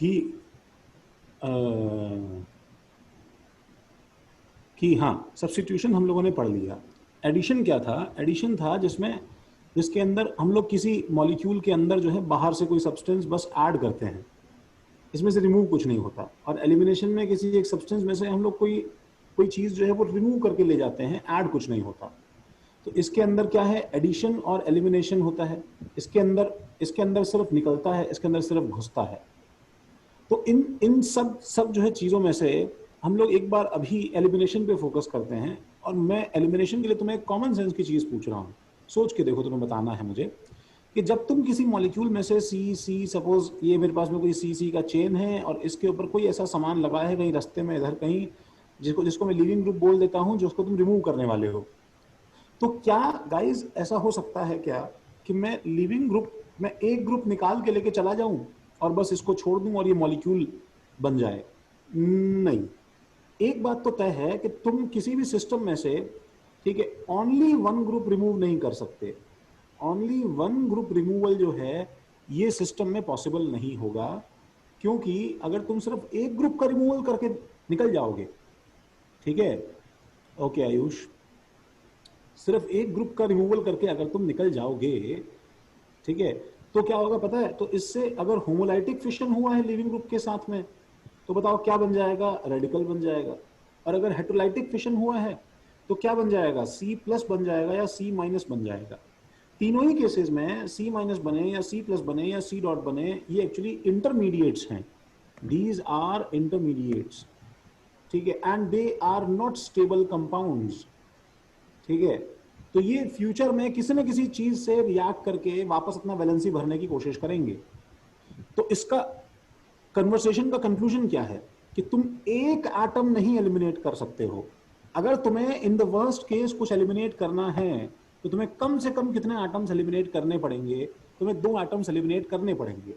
कि कि हाँ, सब्स्टिट्यूशन हम लोगों ने पढ़ लिया। एडिशन क्या था? एडिशन था जिसके अंदर हम लोग किसी मॉलिक्यूल के अंदर जो है बाहर से कोई सब्सटेंस बस ऐड करते हैं, इसमें से रिमूव कुछ नहीं होता। और एलिमिनेशन में किसी एक सब्सटेंस में से हम लोग कोई कोई चीज जो है वो रिमूव करके ले जाते हैं, ऐड कुछ नहीं होता। तो इसके अंदर क्या है? एडिशन और एलिमिनेशन होता है। इसके अंदर सिर्फ निकलता है, इसके अंदर सिर्फ घुसता है। तो इन इन सब सब जो है चीजों में से हम लोग एक बार अभी एलिमिनेशन पे फोकस करते हैं। और मैं एलिमिनेशन के लिए तुम्हें एक कॉमन सेंस की चीज पूछ रहा हूँ, सोच के देखो, तुम्हें बताना है मुझे कि जब तुम किसी मॉलिक्यूल में से सी सी, सपोज ये मेरे पास में कोई सी सी का चेन है और इसके ऊपर कोई ऐसा सामान लगा है कहीं रास्ते में इधर कहीं, जिसको जिसको मैं लीविंग ग्रुप बोल देता हूँ, जिसको तुम रिमूव करने वाले हो। तो क्या गाइज ऐसा हो सकता है क्या कि मैं लिविंग ग्रुप में एक ग्रुप निकाल के लेके चला जाऊं और बस इसको छोड़ दूं और ये मॉलिक्यूल बन जाए? नहीं। एक बात तो तय है कि तुम किसी भी सिस्टम में से, ठीक है, ओनली वन ग्रुप रिमूव नहीं कर सकते। ओनली वन ग्रुप रिमूवल जो है ये सिस्टम में पॉसिबल नहीं होगा, क्योंकि अगर तुम सिर्फ एक ग्रुप का रिमूवल करके निकल जाओगे, ठीक है, ओके आयुष, सिर्फ एक ग्रुप का रिमूवल करके अगर तुम निकल जाओगे, ठीक है, तो क्या होगा पता है? तो इससे अगर होमोलाइटिक फिशन हुआ है लिविंग ग्रुप के साथ में, तो बताओ क्या बन जाएगा? रेडिकल बन जाएगा। और अगर हेटेरोलाइटिक फिशन हुआ है तो क्या बन जाएगा? सी प्लस बन जाएगा या सी माइनस बन जाएगा। तीनों ही केसेस में सी माइनस बने या सी प्लस बने या सी डॉट बने, ये एक्चुअली इंटरमीडिएट्स हैं। दीज आर इंटरमीडिएट्स, ठीक है, and they are not stable compounds, ठीक है। तो ये फ्यूचर में किसी न किसी चीज से रिएक्ट करके वापस अपना वैलेंसी भरने की कोशिश करेंगे। तो इसका कन्वर्सेशन का कंक्लूजन क्या है कि तुम एक एटम नहीं एलिमिनेट कर सकते हो। अगर तुम्हें इन द वर्स्ट केस कुछ एलिमिनेट करना है तो तुम्हें कम से कम कितने एटम्स एलिमिनेट करने पड़ेंगे? तुम्हें 2 एटम्स एलिमिनेट करने पड़ेंगे,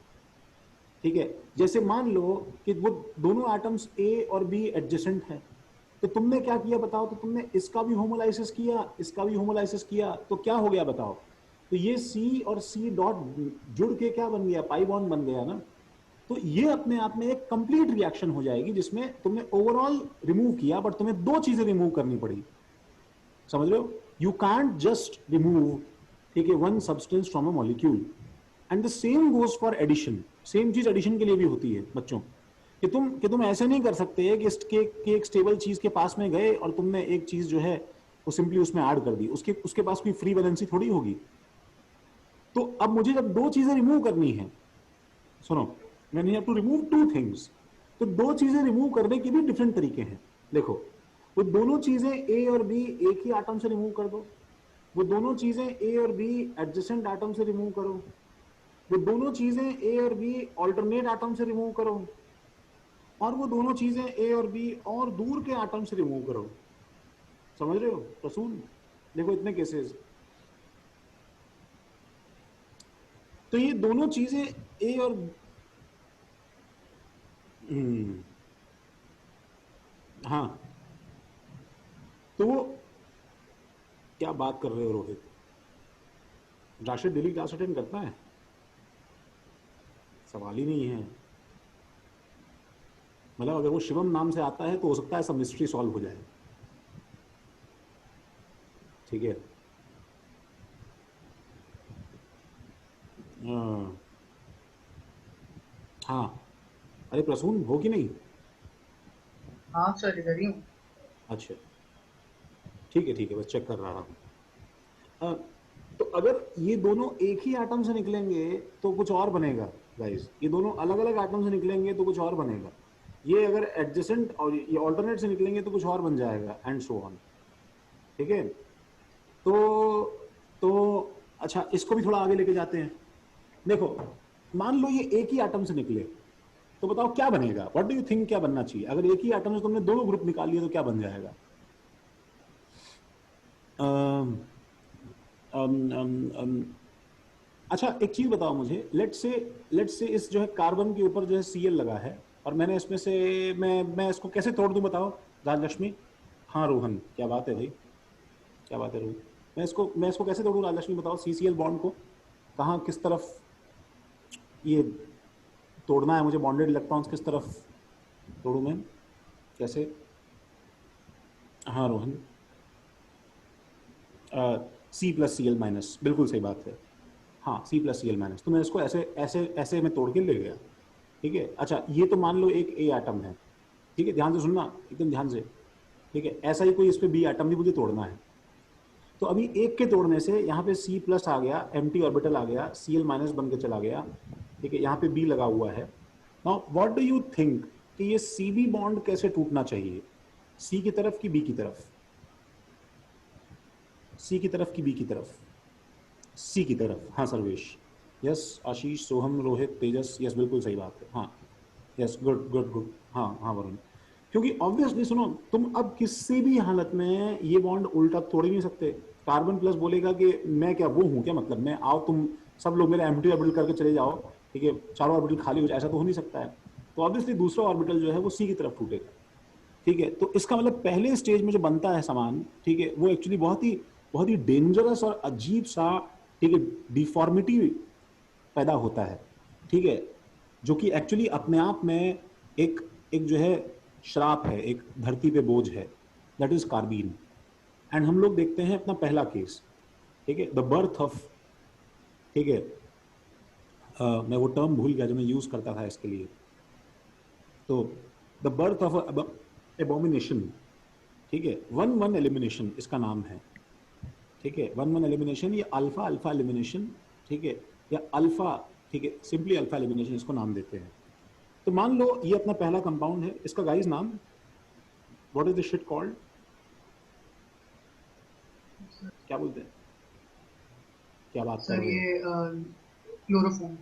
ठीक है। जैसे मान लो कि वो दोनों एटम्स ए और बी एडजेसेंट हैं, तो तुमने क्या किया बताओ? तो तुमने इसका भी होमोलाइसिस किया, इसका भी होमोलाइसिस किया, तो क्या हो गया बताओ? तो ये सी और सी डॉट जुड़ के क्या बन गया? पाई बॉन्ड बन गया ना। तो ये अपने आप में एक कंप्लीट रिएक्शन हो जाएगी जिसमें तुमने ओवरऑल रिमूव किया, बट तुम्हें 2 चीजें रिमूव करनी पड़ी। समझ रहे हो? यू कांट जस्ट रिमूव, ठीक है, one substance from a molecule. And the same goes for addition. Same चीज एडिशन के लिए भी होती है बच्चों, कि तुम ऐसे नहीं कर सकते कि एक स्टेबल चीज के पास में गए और तुमने एक चीज जो है वो सिंपली उसमें ऐड कर दी, उसके उसके पास कोई फ्री वैलेंसी थोड़ी होगी। तो अब मुझे जब 2 चीजें रिमूव करनी है, सुनो, when you have to remove 2 things, तो 2 चीजें रिमूव करने के भी डिफरेंट तरीके हैं। देखो, वो दोनों चीजें ए और बी एक ही आटम से रिमूव कर दो, वो दोनों चीजें ए और बी एडजेसेंट आटम से रिमूव करो, वो दोनों चीजें ए और बी ऑल्टरनेट आटम से रिमूव करो, और वो दोनों चीजें ए और बी और दूर के आटम से रिमूव करो। समझ रहे हो रसूल? देखो इतने केसेस। तो ये दोनों चीजें ए और हाँ, तो वो क्या बात कर रहे हो Rohit? Rashid daily class attend करता है? सवाल ही नहीं है। मतलब अगर वो शिवम नाम से आता है तो हो सकता है सब मिस्ट्री सॉल्व हो जाए, ठीक है। हाँ हाँ। अरे प्रसून हो कि नहीं? हाँ सर, इधर ही हूँ। अच्छा, ठीक है, बस चेक कर रहा हूँ। तो अगर ये दोनों एक ही एटम से निकलेंगे तो कुछ और बनेगा गाइस, ये दोनों अलग अलग एटम से निकलेंगे तो कुछ और बनेगा। ये अगर एडजेसेंट और ये ऑल्टरनेट से निकलेंगे तो कुछ और बन जाएगा, एंड सो ऑन, ठीक है। तो तो अच्छा, इसको भी थोड़ा आगे लेके जाते हैं। देखो, मान लो ये एक ही एटम से निकले, तो बताओ क्या बनेगा? व्हाट डू यू थिंक क्या बनना चाहिए? अगर एक ही एटम से तुमने 2 ग्रुप निकाल लिए तो क्या बन जाएगा? अम, अम, अम, अम, अच्छा एक चीज बताओ मुझे, लेट्स से इस जो है कार्बन के ऊपर जो है Cl लगा है, और मैंने इसमें से मैं इसको कैसे तोड़ दूं बताओ राजलक्ष्मी? हाँ रोहन, क्या बात है भाई, क्या बात है रोहन? मैं इसको कैसे तोड़ूं राजलक्ष्मी बताओ? CCl बॉन्ड को कहाँ, किस तरफ? ये तोड़ना है मुझे बॉन्डेड इलेक्ट्रॉन्स, किस तरफ तोड़ूं मैं, कैसे? हाँ Rohan, C plus C L minus, बिल्कुल सही बात है। हाँ C plus C L minus, तो मैं इसको ऐसे ऐसे ऐसे में तोड़ के ले गया। ठीक है, अच्छा ये तो मान लो एक ए एटम है। ठीक है, ध्यान से सुनना एकदम ध्यान से। ठीक है, ऐसा ही कोई इस पे बी एटम भी मुझे तोड़ना है। तो अभी एक के तोड़ने से यहाँ पे सी प्लस आ गया, एम्प्टी ऑर्बिटल आ गया, सी एल माइनस बन के चला गया। ठीक है, यहाँ पे बी लगा हुआ है। Now what do you think कि ये सी बी बॉन्ड कैसे टूटना चाहिए, सी की तरफ की बी की तरफ? सी की तरफ की बी की तरफ? सी की तरफ, हाँ सर्वेश। यस आशीष, सोहम, रोहित, तेजस, यस बिल्कुल सही बात है, हाँ। यस गुड गुड गुड, हाँ हाँ वरुण। क्योंकि ऑब्वियसली सुनो, तुम अब किसी भी हालत में ये बॉन्ड उल्टा तोड़ ही नहीं सकते। कार्बन प्लस बोलेगा कि मैं क्या वो हूं क्या, मतलब मैं आओ तुम सब लोग मेरे एम्प्टी ऑर्बिटल करके चले जाओ, ठीक है, चारों ऑर्बिटल खाली हो जाए, ऐसा तो हो नहीं सकता है। तो ऑब्वियसली दूसरा ऑर्बिटल जो है वो सी की तरफ टूटेगा। ठीक है, तो इसका मतलब पहले स्टेज में जो बनता है सामान, ठीक है, वो एक्चुअली बहुत ही डेंजरस और अजीब सा, ठीक है, डिफॉर्मिटी पैदा होता है। ठीक है, जो कि एक्चुअली अपने आप में एक एक जो है श्राप है, एक धरती पे बोझ है, दैट इज कार्बीन। एंड हम लोग देखते हैं अपना पहला केस, ठीक है, द बर्थ ऑफ, ठीक है, मैं वो टर्म भूल गया जो मैं यूज करता था इसके लिए। तो द बर्थ ऑफ एबोमिनेशन, ठीक है, वन वन एलिमिनेशन इसका नाम है। ठीक है, वन वन एलिमिनेशन, ये अल्फा अल्फा एलिमिनेशन, ठीक है, या अल्फा, ठीक है, सिंपली अल्फा एलिमिनेशन इसको नाम देते हैं। तो मान लो ये अपना पहला कंपाउंड है, इसका गाइस नाम, what is the shit called, क्या बोलते हैं, क्या बात कर सर रहे हो? ये क्लोरोफॉर्म।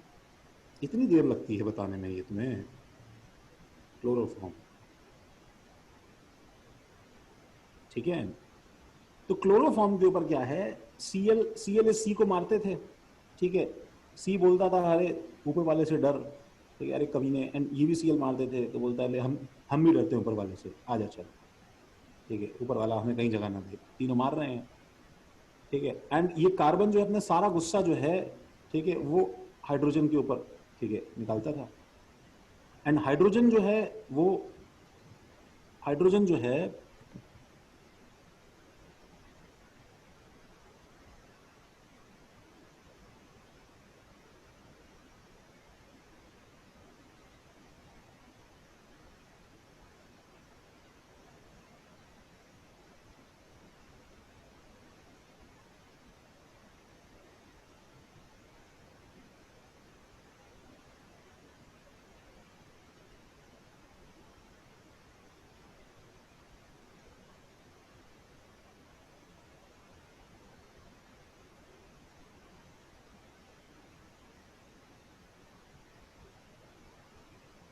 इतनी देर लगती है बताने में ये तुम्हें? क्लोरोफॉर्म, ठीक है। तो क्लोरोफॉर्म के ऊपर क्या है, सी एल इस सी को मारते थे। ठीक है, सी बोलता था अरे ऊपर वाले से डर, ठीक है, अरे कभी ने, एंड ये भी सीएल मारते थे तो बोलता है हम भी डरते हैं ऊपर वाले से, आ जा चल, ठीक है, ऊपर वाला हमें कहीं जगह ना दे, तीनों मार रहे हैं। ठीक है, एंड ये कार्बन जो है अपना सारा गुस्सा जो है, ठीक है, वो हाइड्रोजन के ऊपर, ठीक है, निकालता था। एंड हाइड्रोजन जो है वो, हाइड्रोजन जो है,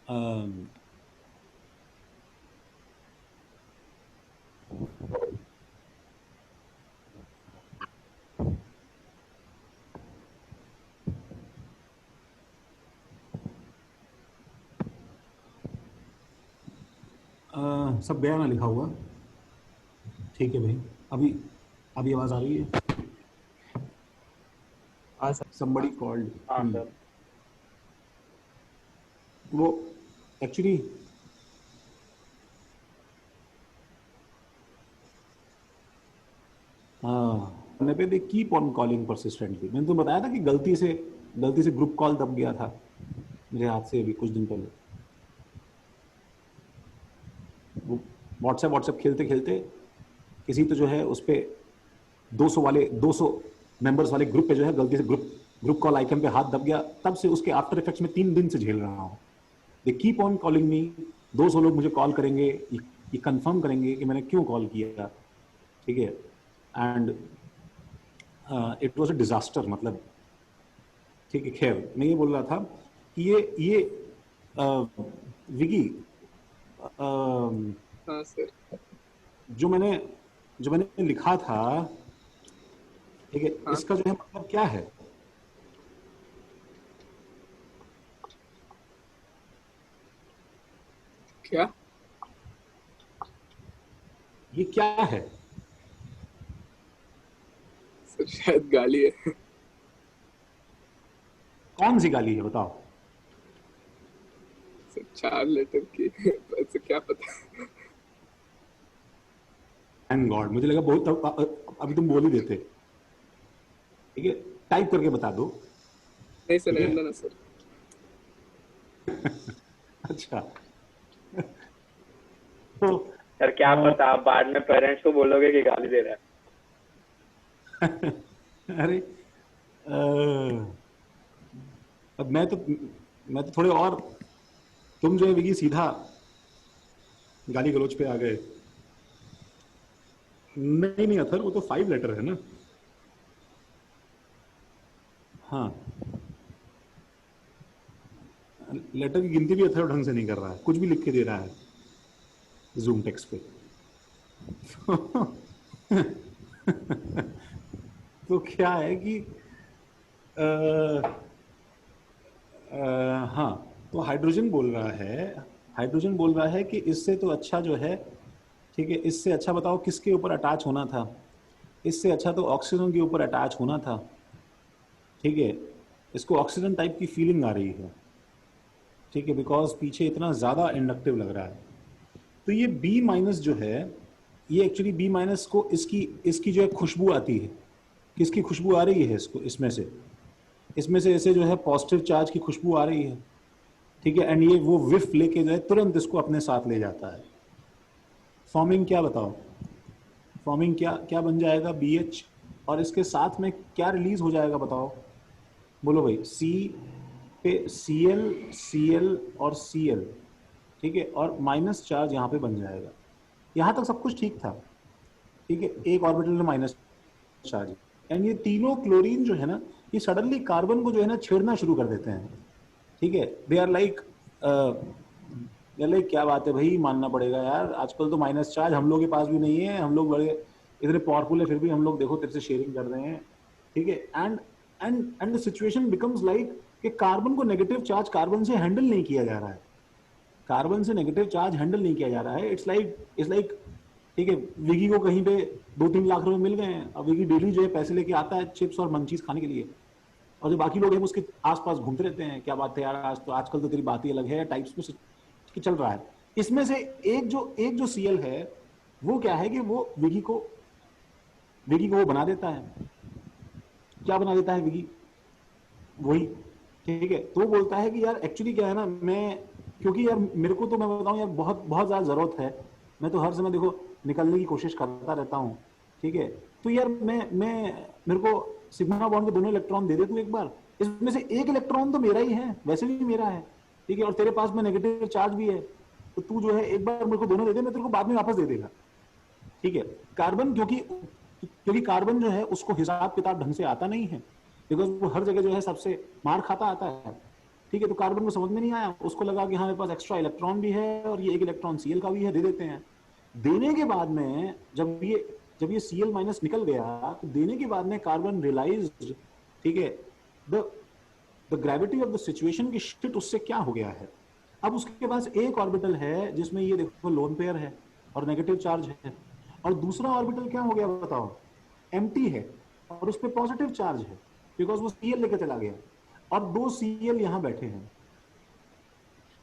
अम, सब गया ना लिखा हुआ? ठीक है भाई, अभी अभी आवाज आ रही है? हाँ सर। somebody called, हाँ सर। वो एक्चुअली हाँ पे they keep on calling persistently, मैंने तो बताया था कि गलती से ग्रुप कॉल दब गया था मेरे हाथ से अभी कुछ दिन पहले। वो व्हाट्सएप खेलते खेलते किसी तो जो है उस पे 200 मेंबर्स वाले ग्रुप पे जो है गलती से ग्रुप कॉल आइकन पे हाथ दब गया, तब से उसके आफ्टर इफेक्ट्स में 3 दिन से झेल रहा हूँ। They keep on calling me, 200 लोग मुझे कॉल करेंगे, ये कंफर्म करेंगे कि मैंने क्यों कॉल किया। ठीक है, and it was a disaster, मतलब ठीक है। खैर मैं ये बोल रहा था कि ये विकी, हाँ सर। जो मैंने जो मैंने लिखा था, ठीक है, हाँ इसका जो है मतलब क्या है? क्या? ये क्या है? सर शायद गाली है। कौन सी गाली है बताओ? सर 4 लेटर की सर क्या पता। थैंक गॉड, मुझे लगा बहुत अभी तुम बोल ही देते। ठीक है, टाइप करके बता दो। नहीं सर, ठीक है, रहने देना सर। अच्छा। तो सर क्या पता आप बाद में पेरेंट्स को बोलोगे कि गाली दे रहा है। अरे अब मैं तो थोड़े और, तुम जो है विकी सीधा गाली गलौज पे आ गए। नहीं नहीं अथर, वो तो 5 लेटर है ना। हाँ, लेटर की गिनती भी अथर ढंग से नहीं कर रहा है, कुछ भी लिख के दे रहा है जूम टेक्स्ट पे। तो क्या है कि हाँ, तो हाइड्रोजन बोल रहा है कि इससे तो अच्छा जो है, ठीक है, इससे अच्छा बताओ किसके ऊपर अटैच होना था। इससे अच्छा तो ऑक्सीजन के ऊपर अटैच होना था। ठीक है, इसको ऑक्सीजन टाइप की फीलिंग आ रही है। ठीक है, बिकॉज पीछे इतना ज़्यादा इंडक्टिव लग रहा है। तो ये बी माइनस जो है, ये एक्चुअली बी माइनस को इसकी इसकी जो है खुशबू आती है। किसकी खुशबू आ रही है इसको, इसमें से ऐसे जो है पॉजिटिव चार्ज की खुशबू आ रही है। ठीक है, एंड ये वो विफ लेके जो है तुरंत इसको अपने साथ ले जाता है। फॉर्मिंग क्या बताओ, फॉर्मिंग क्या क्या बन जाएगा, बी एच, और इसके साथ में क्या रिलीज हो जाएगा बताओ। बोलो भाई, सी पे सी एल, सी एल और सी एल। ठीक है, और माइनस चार्ज यहाँ पे बन जाएगा। यहाँ तक सब कुछ ठीक था। ठीक है, एक ऑर्बिटल में माइनस चार्ज, एंड ये तीनों क्लोरीन जो है ना, ये सडनली कार्बन को जो है ना छेड़ना शुरू कर देते हैं। ठीक है, दे आर लाइक क्या बात है भाई, मानना पड़ेगा यार, आजकल तो माइनस चार्ज हम लोग के पास भी नहीं है, हम लोग बड़े इतने पावरफुल है, फिर भी हम लोग देखो तेरे से शेयरिंग कर रहे हैं। ठीक है, and and the situation becomes like कि कार्बन को नेगेटिव चार्ज कार्बन से हैंडल नहीं किया जा रहा है। कार्बन से नेगेटिव चार्ज हैंडल नहीं किया जा रहा है। इट्स लाइक ठीक है, विगी को कहीं पे 2-3 लाख रुपए मिल गए हैं, अब विगी डेली जो है पैसे लेके आता है चिप्स और मंचीज खाने के लिए, और जो बाकी लोग हैं उसके आसपास घूमते रहते हैं, क्या बात है यार, आज तो आजकल तो तेरी बात ही अलग है टाइप्स में कि चल रहा है। इसमें से एक जो सीएल है, वो क्या है कि वो विगी को वो बना देता है। क्या बना देता है विगी, वही। ठीक है, तो वो बोलता है कि यार एक्चुअली क्या है ना, मैं क्योंकि यार मेरे को तो मैं बताऊं यार बहुत बहुत ज्यादा जरूरत है, मैं तो हर समय देखो निकलने की कोशिश करता रहता हूँ। ठीक है, तो यार मैं मेरे को सिग्मा बॉन्ड के दोनों इलेक्ट्रॉन दे दे तू एक बार, इसमें से एक इलेक्ट्रॉन तो मेरा ही है, वैसे भी मेरा है। ठीक है, और तेरे पास में नेगेटिव चार्ज भी है, तो तू जो है एक बार मेरे को दोनों दे दे, मैं तेरे को बाद में वापस दे देगा। ठीक है, कार्बन क्योंकि क्योंकि कार्बन जो है उसको हिसाब किताब ढंग से आता नहीं है, बिकॉज वो हर जगह जो है सबसे मार खाता आता है। ठीक है, तो कार्बन को समझ में नहीं आया, उसको लगा कि हाँ मेरे पास एक्स्ट्रा इलेक्ट्रॉन भी है और ये एक इलेक्ट्रॉन सीएल का भी है, दे देते हैं। देने के बाद में जब ये सीएल माइनस निकल गया, तो देने के बाद में कार्बन रियलाइज, ठीक है, the the gravity of the situation की शिट उससे क्या हो गया है। अब उसके पास एक ऑर्बिटल है जिसमें ये देखो लोन पेयर है और नेगेटिव चार्ज है, और दूसरा ऑर्बिटल क्या हो गया बताओ, एम्प्टी है और उस पर पॉजिटिव चार्ज है, बिकॉज वो सीएल लेकर चला गया, और 2 सीएल यहां बैठे हैं।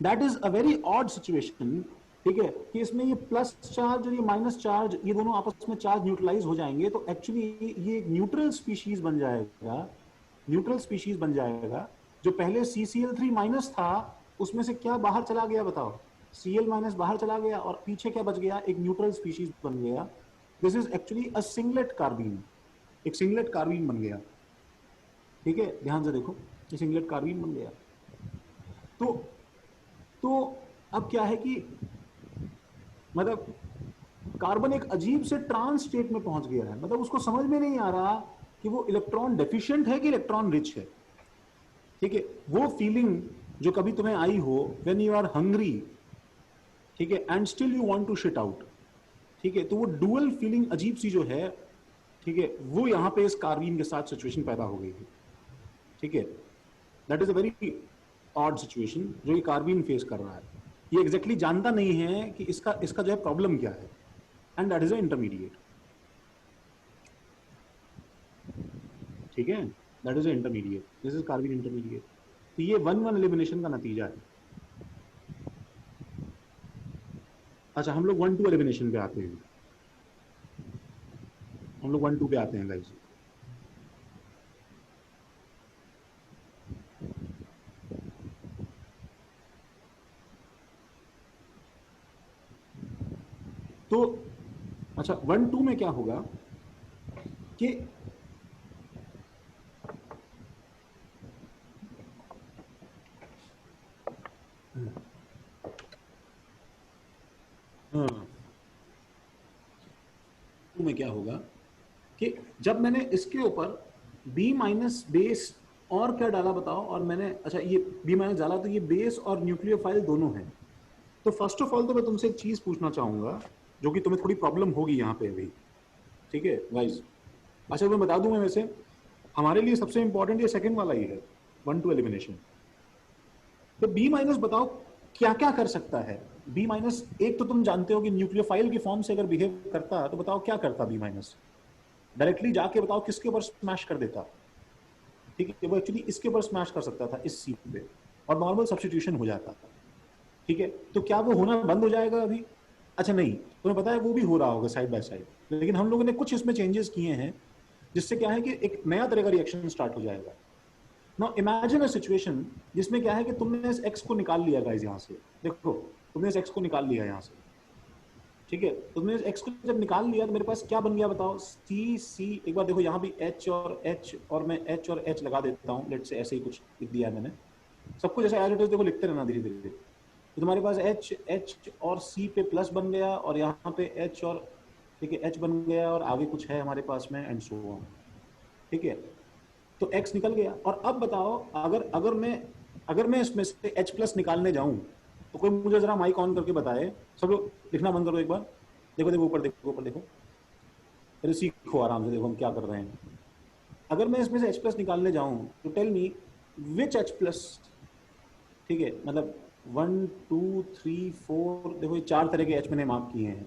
That is a very odd situation. ठीक है, कि इसमें ये प्लस चार्ज और ये माइनस चार्ज, ये दोनों आपस में चार्ज न्यूट्रलाइज हो जाएंगे, तो एक्चुअली ये एक न्यूट्रल स्पीशीज बन जाएगा। न्यूट्रल स्पीशीज बन जाएगा। जो पहले CCl3 माइनस था, उसमें से क्या बाहर चला गया बताओ, Cl माइनस बाहर चला गया, और पीछे क्या बच गया, एक न्यूट्रल स्पीशीज बन गया। This is actually a singlet carbene, एक सिंगलेट कार्बीन बन गया। ठीक है, ध्यान से देखो, ये सिंगलेट कार्बीन बन गया। तो तो अब क्या है कि मतलब कार्बन एक अजीब से ट्रांस स्टेट में पहुंच गया है, मतलब उसको समझ में नहीं आ रहा कि वो इलेक्ट्रॉन डेफिशिएंट है कि इलेक्ट्रॉन रिच है। ठीक है, वो फीलिंग जो कभी तुम्हें आई हो व्हेन यू आर हंग्री, ठीक है, and still you want to shit out. ठीक है, तो वो डुअल फीलिंग अजीब सी जो है, ठीक है, वो यहां पे इस कार्बीन के साथ सिचुएशन पैदा हो गई है। ठीक है, that is a very odd situation जो ये कार्बीन फेस कर रहा है। ये एग्जैक्टली जानता नहीं है कि इसका इसका जो है प्रॉब्लम क्या है, and that is a intermediate. ठीक है, that is a intermediate, this is carbon intermediate. तो ये 1-1 एलिमिनेशन का नतीजा है। अच्छा, हम लोग 1-2 एलिमिनेशन पे आते हैं, हम लोग 1-2 पे आते हैं गाइस। तो अच्छा, 1-2 में क्या होगा कि हाँ, 2 में क्या होगा कि जब मैंने इसके ऊपर b माइनस बेस और क्या डाला बताओ, और मैंने अच्छा ये b माइनस डाला, तो ये बेस और न्यूक्लियोफाइल दोनों हैं। तो फर्स्ट ऑफ ऑल तो मैं तुमसे एक चीज पूछना चाहूंगा जो कि तुम्हें थोड़ी प्रॉब्लम होगी यहाँ पे अभी, ठीक है गाइस? अच्छा, मैं बता दूं, मैं वैसे हमारे लिए सबसे इंपॉर्टेंट ये सेकंड वाला ही है, 1-2 एलिमिनेशन। तो बी माइनस बताओ क्या क्या कर सकता है बी माइनस। एक तो तुम जानते हो कि न्यूक्लियोफाइल की फॉर्म से अगर बिहेव करता है तो बताओ क्या करता बी माइनस। डायरेक्टली जाके बताओ किसके ऊपर स्मैश कर देता, ठीक है? वो एक्चुअली इसके ऊपर स्मैश कर सकता था, इस सी पे, और नॉर्मल सब्स्टिट्यूशन हो जाता, ठीक है? तो क्या वो होना बंद हो जाएगा अभी? अच्छा नहीं, तुम्हें पता है वो भी हो रहा होगा साइड बाय साइड, लेकिन हम लोगों ने कुछ इसमें चेंजेस किए हैं जिससे क्या है कि एक नया तरह का रिएक्शन स्टार्ट हो जाएगा। नाउ इमेजिन अ सिचुएशन जिसमें क्या है कि तुमने इस x को निकाल लिया गाइस, यहाँ से देखो, तुमने इस x को निकाल लिया यहाँ से, ठीक है? तुमने इस x को जब निकाल लिया तो मेरे पास क्या बन गया बताओ, c c, एक बार देखो यहाँ भी h और h, और मैं h और h लगा देता हूँ, लेट से ऐसे ही कुछ लिख दिया है मैंने, सब कुछ ऐसा एज इट इज देखो लिखते रहना धीरे धीरे। तो तुम्हारे पास h और c पे प्लस बन गया, और यहाँ पे h और, ठीक है, h बन गया, और आगे कुछ है हमारे पास में, एंड सो ऑन, ठीक है? तो x निकल गया। और अब बताओ, अगर मैं इसमें से h प्लस निकालने जाऊं तो कोई मुझे जरा माइक ऑन करके बताए, सब लोग लिखना बंद करो एक बार, देखो देखो ऊपर देखो, ऊपर देखो, फिर सीखो आराम से, देखो हम क्या कर रहे हैं। अगर मैं इसमें से h प्लस निकालने जाऊं तो टेल मी विच h प्लस, ठीक है? मतलब 1 2 3 4, देखो ये 4 तरह के h मैंने मार्क किए हैं,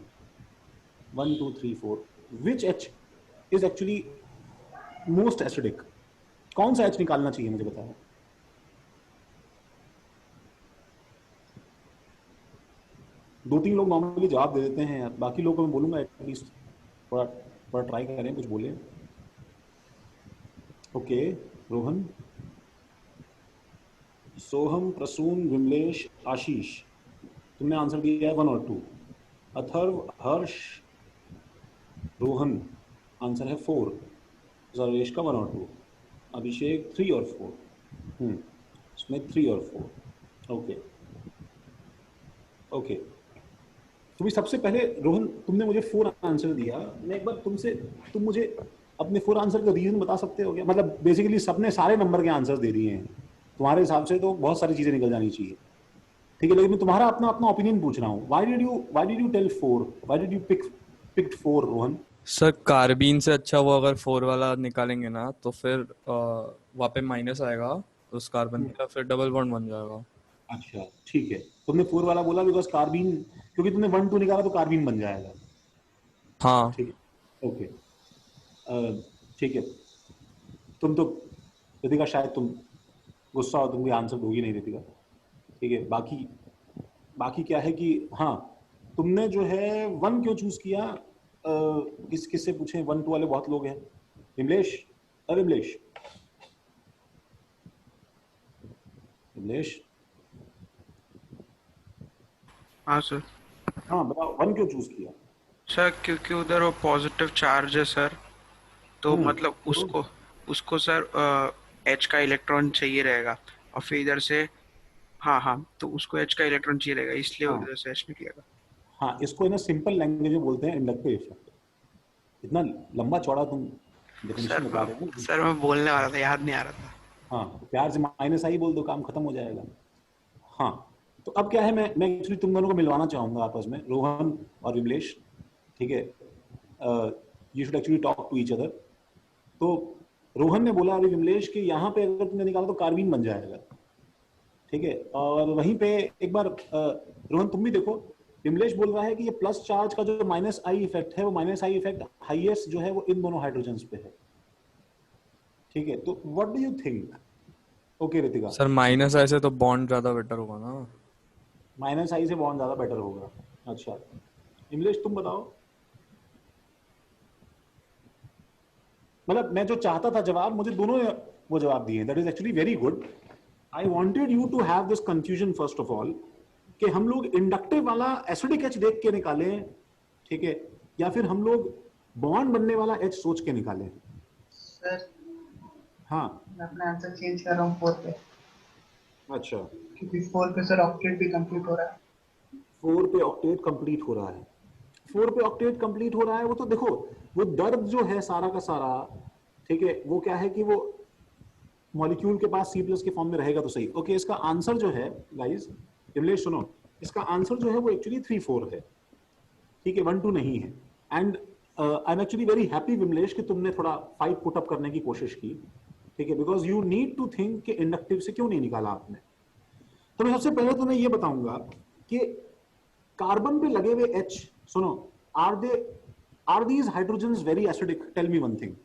1 2 3 4, विच h is actually most acidic? कौन सा h निकालना चाहिए मुझे बताओ। दो तीन लोग नॉर्मली जवाब दे देते हैं, बाकी लोगों को मैं बोलूंगा एटलीस्ट थोड़ा थोड़ा ट्राई करें, कुछ बोले। ओके, रोहन, सोहम, प्रसून, विमलेश, आशीष, तुमने आंसर दिया है 1 और 2। अथर्व, हर्ष, रोहन, आंसर है 4। जरवेश का 1 और 2। अभिषेक 3 और 4। इसमें 3 और 4। ओके ओके, तो भी सबसे पहले रोहन तुमने मुझे 4 आंसर दिया। मैं एक बार तुमसे, तुम मुझे अपने 4 आंसर का रीजन बता सकते हो क्या? मतलब बेसिकली सबने सारे नंबर के आंसर दे दिए हैं, तुम्हारे हिसाब से तो बहुत सारी चीजें निकल जानी चाहिए, ठीक है? लेकिन मैं तुम्हारा अपना अपना ओपिनियन पूछ रहा हूँ। Why did you tell 4? Why did you pick 4 Rohan? Sir carbene से अच्छा वो अगर 4 वाला निकालेंगे ना तो फिर वहाँ पे माइनस आएगा उस कार्बन का, फिर डबल बॉन्ड बन जाएगा। अच्छा ठीक है, तुमने 4 वाला बोला बिकॉज कार्बीन, क्योंकि तुमने 1 2 निकाला तो कार्बीन बन जाएगा, हाँ ठीक है? ओके, ठीक है। तुम तो रितिका, शायद तुम गुस्सा हो, तुम भी आंसर दोगी नहीं रितिका, ठीक है? बाकी बाकी क्या है कि हाँ, तुमने जो है 1 क्यों चूज किया? किससे पूछे? 1 2 वाले बहुत लोग हैं। विमलेश, अरे विमलेश, विमलेश, हाँ सर। हाँ बताओ 1 क्यों चूज किया? सर क्योंकि उधर वो पॉजिटिव चार्ज है सर, तो मतलब उसको उसको सर एच का इलेक्ट्रॉन चाहिए रहेगा, और फिर इधर से, हाँ हाँ, तो उसको एच का इलेक्ट्रॉन चाहिए रहेगा, इसलिए हाँ उधर से एच निकलेगा। हाँ, इसको ना सिंपल लैंग्वेज में बोलते हैं इंडक्टिव इफेक्ट। इतना लंबा चौड़ा तुम डेफिनेशन बता रहे हो। सर मैं बोलने वाला था, याद नहीं आ रहा था। हाँ, तो प्यार से माइनस आई बोल दो, काम खत्म हो जाएगा। हाँ, तो अब क्या है, मैं एक्चुअली तुम दोनों को मिलवाना चाहूंगा आपस में, रोहन और विमलेश, ठीक है? You should actually talk to each other. तो रोहन ने बोला अभी विमलेश कि यहाँ पे अगर तुमने निकाला तो कार्बीन बन जाएगा, ठीक है? और वहीं पे एक बार रोहन तुम भी देखो, विमलेश बोल रहा है कि ये प्लस चार्ज का जो माइनस आई इफेक्ट है, वो माइनस आई इफेक्ट हाईएस्ट जो है वो इन दोनों हाइड्रोजन्स पे है, ठीक है? तो what do you think? Okay Ritika, sir minus ऐसे तो बॉन्ड ज्यादा बेटर होगा ना। माइनस आई से बॉन्ड ज्यादा बेटर होगा, अच्छा, इंग्लिश तुम बताओ। मतलब मैं जो चाहता था जवाब, मुझे दोनों ने वो जवाब दिए, that is actually very good. I wanted you to have this confusion first of all, कि हम लोग इंडक्टिव वाला एसिडिक एच देख के निकालें, ठीक है, या फिर हम लोग बॉन्ड बनने वाला एच सोच के निकालें। सर हाँ, मैं अपना आंसर चेंज कर रहा हूँ 4 पे, अच्छा, क्योंकि 4 पे सर ऑक्टेट भी कंप्लीट हो रहा है। 4 पे ऑक्टेट कंप्लीट हो रहा है, 4 पे ऑक्टेट कंप्लीट हो रहा है। वो तो देखो, वो दर्द जो है सारा का सारा, ठीक है, वो क्या है कि वो मॉलिक्यूल के पास C प्लस के फॉर्म में रहेगा तो सही। ओके, इसका आंसर जो है गाइस, विमलेश सुनो, इसका आंसर जो है वो एक्चुअली 3-4 है, ठीक है, 1-2 नहीं है। And I am actually very happy Vimlesh कि तुमने थोड़ा फाइट पुट अप करने की कोशिश की, ठीक है, because you need to think कि इंडक्टिव से क्यों नहीं निकाला आपने। तो मैं सबसे पहले तुम्हें ये बताऊंगा कि कार्बन पे लगे हुए H, सुनो, are these hydrogens very acidic? Tell me one thing,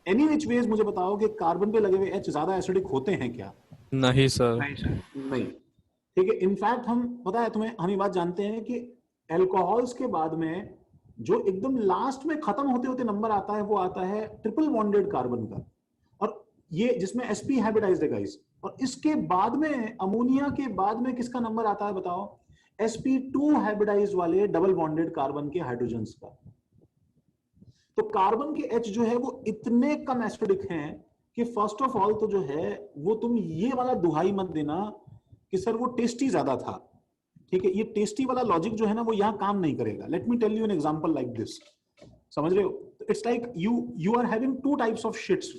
any which ways मुझे बताओ कि कार्बन पे लगे हुए H ज्यादा एसिडिक होते हैं क्या? नहीं सर। नहीं सर। नहीं, ठीक है। इनफैक्ट हम, पता है तुम्हें, हम ये बात जानते हैं कि एल्कोहल्स के बाद में जो एकदम लास्ट में खत्म होते होते नंबर आता है वो आता है ट्रिपल बॉन्डेड कार्बन का, और ये जिसमें sp हाइब्रिडाइज्ड है गाइस। और इसके बाद में, अमोनिया के बाद में किसका नंबर आता है बताओ? sp2 हाइब्रिडाइज्ड वाले डबल बॉन्डेड कार्बन के हाइड्रोजन्स का। तो कार्बन के H जो है वो इतने कम एसिडिक हैं कि फर्स्ट ऑफ ऑल तो जो है वो तुम ये वाला दुहाई मत देना कि सर वो टेस्टी ज्यादा था, ठीक है। ये टेस्टी वाला लॉजिक जो है ना वो यहां काम नहीं करेगा। Let me tell you an example like this, समझ रहे हो? It's like you are having 2 types of shits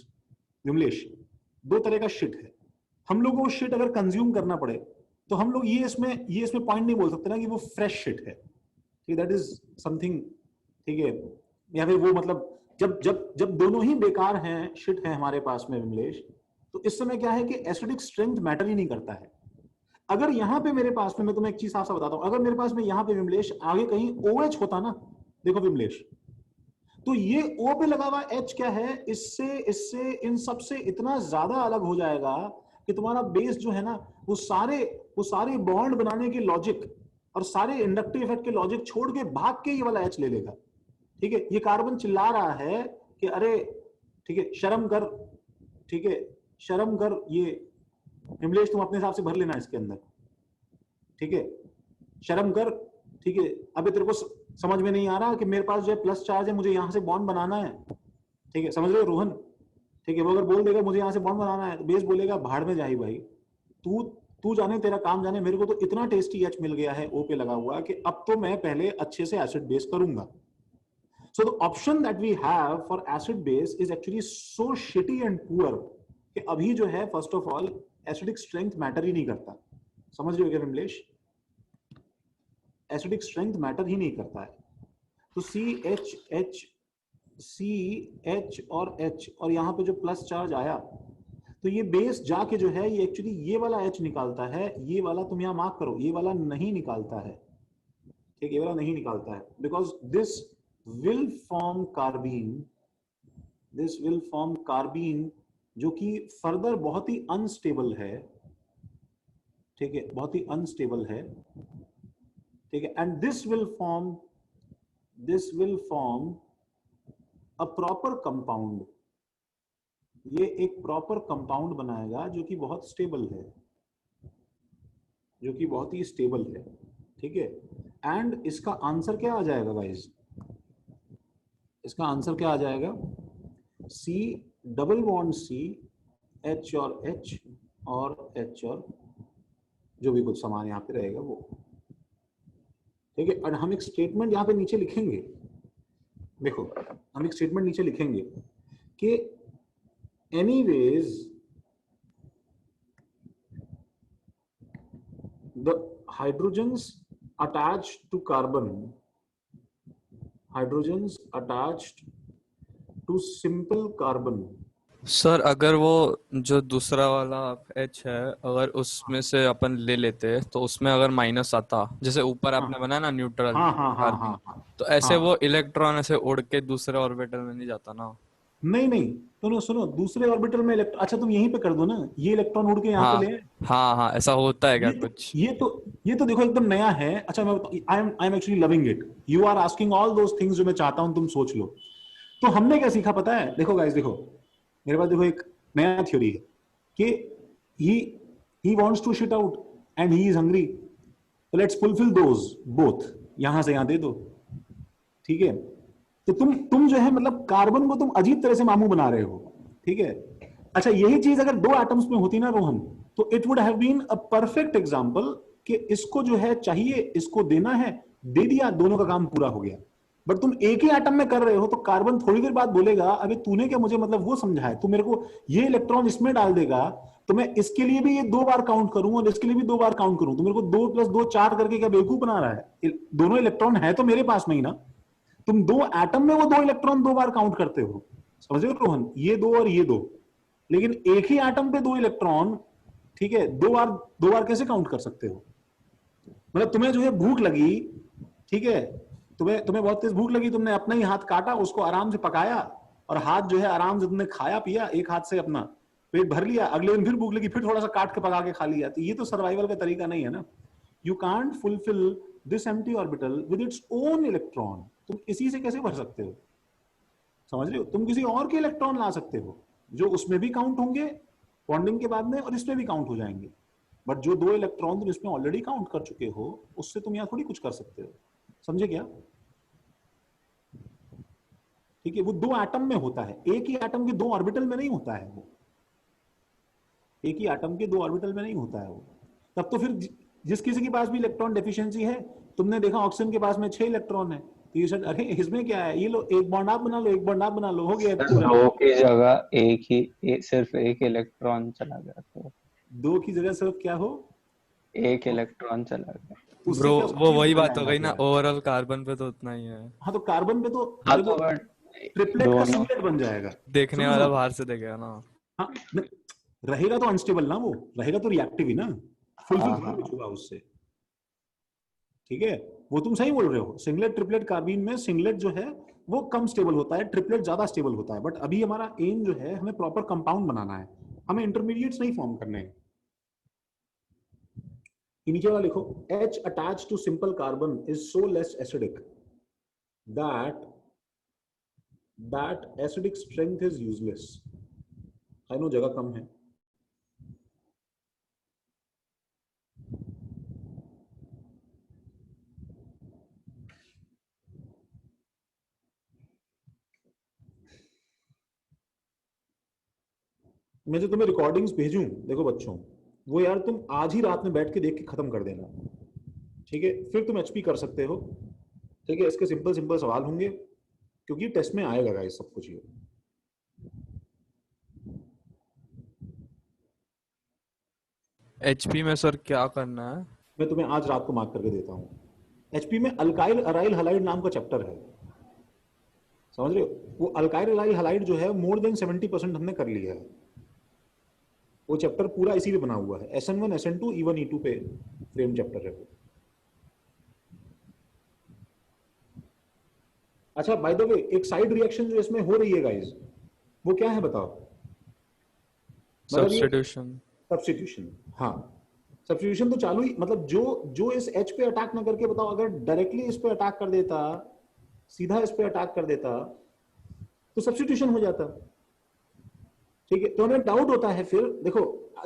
Vimlesh, 2 तरह का शिट है। हम लोगों को शिट अगर कंज्यूम करना पड़े तो हम लोग ये इसमें पॉइंट नहीं बोल सकते ना कि वो फ्रेश शिट है, ठीक, दैट इज समथिंग, ठीक है। या फिर वो मतलब जब दोनों ही बेकार हैं, शिट है हमारे पास में विमलेश, तो इस समय क्या है कि एसिडिक स्ट्रेंथ मैटर ही नहीं करता है। अगर यहां पे मेरे पास में, मैं तुम्हें एक चीज साफ साफ बताता हूं, अगर मेरे पास में यहां पे विमलेश आगे कहीं OH होता ना, देखो विमलेश, तो ये O पे लगा हुआ H क्या है, इससे इन सब से इतना ज्यादा अलग हो जाएगा कि तुम्हारा बेस जो है ना वो सारे बॉन्ड बनाने के लॉजिक और सारे इंडक्टिव इफेक्ट के लॉजिक छोड़ के भाग के ये वाला H ले लेगा, ठीक है। ये कार्बन चिल्ला रहा है कि अरे ठीक है शर्म कर, ठीक है शर्म कर, ये विमलेश तुम अपने हिसाब से भर लेना इसके अंदर, ठीक है, शर्म कर, ठीक है। अबे तेरे को समझ में नहीं आ रहा कि मेरे पास जो है प्लस चार्ज है, मुझे यहां से बॉन्ड बनाना है, ठीक है, समझ रहे हो रोहन? ठीक है, वो अगर बोल देगा मुझे यहां से बॉन्ड बनाना है तो बेस बोलेगा भाड़ में जाही भाई, तू जाने, तेरा काम जाने, मेरे को तो इतना टेस्टी H मिल गया है O पे लगा हुआ कि अब तो मैं पहले अच्छे से एसिड बेस करूंगा। So the option that we have for acid base is actually so shitty and poor कि अभी जो है first of all acidic strength matter ही नहीं करता, समझ रहे हो क्या विमलेश? acidic strength matter ही नहीं करता है। तो CH और H और यहाँ पे जो प्लस चार्ज आया, तो ये बेस जाके जो है ये एक्चुअली ये वाला H निकालता है, ये वाला तुम यहाँ मार्क करो, ये वाला नहीं निकालता है, ठीक, ये वाला नहीं निकालता है, because this will form carbene, जो कि फर्दर बहुत ही अनस्टेबल है, ठीक है, बहुत ही अनस्टेबल है, ठीक है। And this will form a proper compound, ये एक प्रॉपर कंपाउंड बनाएगा जो कि बहुत स्टेबल है, जो कि बहुत ही स्टेबल है, ठीक है। एंड इसका आंसर क्या आ जाएगा गाइस? इसका आंसर क्या आ जाएगा? C double bond C, H और H और H और जो भी कुछ सामान यहाँ पे रहेगा वो, ठीक है। और हम एक स्टेटमेंट यहाँ पे नीचे लिखेंगे, देखो हम एक स्टेटमेंट नीचे लिखेंगे कि anyways the hydrogens attached to carbon, hydrogens attached to simple carbon. Sir अगर वो जो दूसरा वाला H है, अगर उसमें से अपन ले लेते तो उसमें अगर माइनस आता, जैसे ऊपर आपने बनाया ना न्यूट्रल हाँ हाँ हाँ कार्बन, हाँ तो ऐसे वो इलेक्ट्रॉन ऐसे उड़ के दूसरे ऑर्बिटल में नहीं जाता ना? नहीं नहीं, सुनो सुनो, दूसरे ऑर्बिटल में इलेक्ट्रॉन, अच्छा तुम यहीं पे कर दो ना, ये इलेक्ट्रॉन उड़ के यहाँ पे हाँ ले आए। हाँ हाँ, ऐसा होता है क्या ये तो कुछ? ये तो ये तो देखो एकदम नया है। अच्छा मैं I am actually loving it, you are asking all those things जो मैं चाहता हूं तुम सोच लो। तो हमने क्या सीखा पता है, देखो गाइस देखो, मेरे पास देखो एक नया थ्योरी है कि he he wants to shit out and he is hungry, तो लेट्स फुलफिल दोज बोथ, यहां से यहां दे दो, ठीक है। तो तुम जो है मतलब कार्बन को तुम अजीब तरह से मामू बना रहे हो, ठीक है। अच्छा यही चीज अगर दो एटम्स में होती ना रोहन, तो it would have been a perfect example कि इसको जो है चाहिए, इसको देना है, दे दिया, दोनों का काम पूरा हो गया। बट तुम एक ही एटम में कर रहे हो, तो कार्बन थोड़ी देर बाद बोलेगा अबे तूने क्या मुझे मतलब वो समझा है, तू मेरे को ये इलेक्ट्रॉन इसमें डाल देगा तो मैं इसके लिए भी ये 2 बार काउंट करूं और इसके लिए भी 2 बार काउंट करूं, तो मेरे को 2 + 2 4 करके क्या बेवकूफ बना रहा है? दोनों इलेक्ट्रॉन है तो मेरे पास में ही ना, तुम 2 एटम में वो 2 इलेक्ट्रॉन 2 बार काउंट करते हो, समझ रहे हो रोहन, ये 2 और ये 2, लेकिन एक ही एटम पे 2 इलेक्ट्रॉन, ठीक है, 2 बार कैसे काउंट कर सकते हो? मतलब तुम्हें जो है भूख लगी, ठीक है, तुम्हें बहुत तेज भूख लगी, तुमने अपना ही हाथ काटा, उसको आराम से पकाया और हाथ जो है आराम से तुमने खाया पिया, एक हाथ से अपना पेट भर लिया, अगले दिन फिर भूख लगी, फिर थोड़ा सा काट के पका के खा लिया, तो ये तो सर्वाइवल का तरीका नहीं है ना। You can't fulfil this empty orbital with its own electron, तुम इसी से कैसे भर सकते हो? समझ रहे हो, तुम किसी और के इलेक्ट्रॉन ला सकते हो जो उसमें भी काउंट होंगे बॉन्डिंग के बाद में और इसमें भी काउंट हो जाएंगे, बट जो 2 इलेक्ट्रॉन तुम इसमें ऑलरेडी काउंट कर चुके हो, उससे तुम यहाँ थोड़ी कुछ कर सकते हो, समझे क्या? ठीक है, वो 2 एटम में होता है, एक ही एटम के 2 ऑर्बिटल में नहीं होता है वो, एक ही एटम के 2 ऑर्बिटल में नहीं होता है वो। तब तो फिर जिस किसी के पास भी इलेक्ट्रॉन डेफिशिएंसी है, तुमने देखा ऑक्सीजन के पास में 6 इलेक्ट्रॉन है, तो ये सर अरे इसमें क्या है, ये लो एक बॉन्ड आप बना लो, एक बॉन्ड आप बना लो, हो गया पूरा। 2 की जगह सिर्फ एक इलेक्ट्रॉन चला गया, तो 2 की जगह सिर्फ क्या हो, एक इलेक्ट्रॉन चला गया। उससे ब्रो क्या वो स्पेस वही बन बात हो जाएगा गई ना, क्या? ओवरऑल कार्बन पे तो उतना ही है। हाँ तो कार्बन पे तो हाँ देखो तो बट ट्रिपलेट का दोनों सिंगलेट बन जाएगा, देखने सुनो वाला सुनो, बाहर से देखेगा ना। हाँ रहेगा तो अनस्टेबल ना, वो रहेगा तो रिएक्टिव ही ना, फुलफिल हाँ थोड़ी कुछ हाँ होगा उससे, ठीक है। वो तुम सही बोल रहे हो, सिंगलेट ट्रिपलेट कार्बीन में सिंगलेट जो है वो कम स्टेबल होता है, ट्रिपलेट ज्यादा स्टेबल होता है, बट अभी हमारा एम जो है हमें प्रॉपर कंपाउंड बनाना है, हमें इंटरमीडिएट्स नहीं फॉर्म करने हैं। नीचे वाला लिखो, H attached to simple carbon is so less acidic that acidic strength is useless. I know जगह कम है, मैं जो तुम्हें रिकॉर्डिंग्स भेजूं देखो बच्चों, वो यार तुम आज ही रात में बैठ के देख के खत्म कर देना, ठीक है, फिर तुम एचपी कर सकते हो, ठीक है। इसके सिंपल सिंपल सवाल होंगे क्योंकि टेस्ट में आएगा गाइस सब कुछ ये। एचपी में सर क्या करना है? मैं तुम्हें आज रात को मार्क करके देता हूँ। एचपी में अल्काइल अराइल हलाइड नाम का चैप्टर है, समझ रहे हो, वो अल्काइल अराइल हलाइड जो है मोर देन 70% हमने कर लिया है, वो चैप्टर पूरा इसी पे बना हुआ है, SN1 SN2 E1 E2 पे फ्रेम चैप्टर है वो। अच्छा बाय द वे एक साइड रिएक्शन जो इसमें हो रही है गाइस, वो क्या है बताओ? सब्स्टिट्यूशन। सब्स्टिट्यूशन, हाँ सब्स्टिट्यूशन तो चालू ही, मतलब जो इस H पे अटैक ना करके, बताओ अगर डायरेक्टली इस पे अटैक कर देता, सीधा इस पे अटैक कर देता, तो सब्स्टिट्यूशन हो जाता, ठीक है। तो हमें डाउट होता है फिर, देखो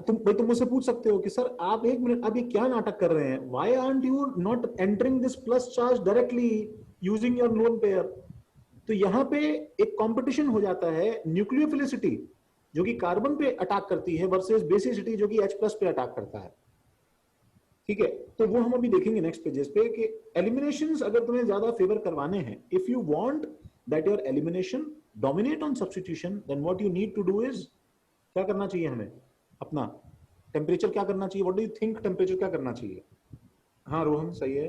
तुम मुझसे पूछ सकते हो कि सर आप एक मिनट, आप ये क्या नाटक कर रहे हैं, why aren't you not entering this plus charge directly using your lone pair? तो यहाँ पे एक कंपटीशन हो जाता है, न्यूक्लियोफिलिसिटी जो कि कार्बन पे अटैक करती है वर्सेस बेसिसिटी जो कि H+ पे अटैक करता है, ठीक है। तो वो हम अभी देखेंगे नेक्स्ट पेजेस पे कि एलिमिनेशंस अगर तुम्हें ज्यादा फेवर करवाने हैं, if you want that your elimination dominate on substitution, then what you need to do is, क्या करना चाहिए हमें, अपना टेम्परेचर क्या करना चाहिए, what do you think temperature क्या करना चाहिए? हाँ रोहन सही है,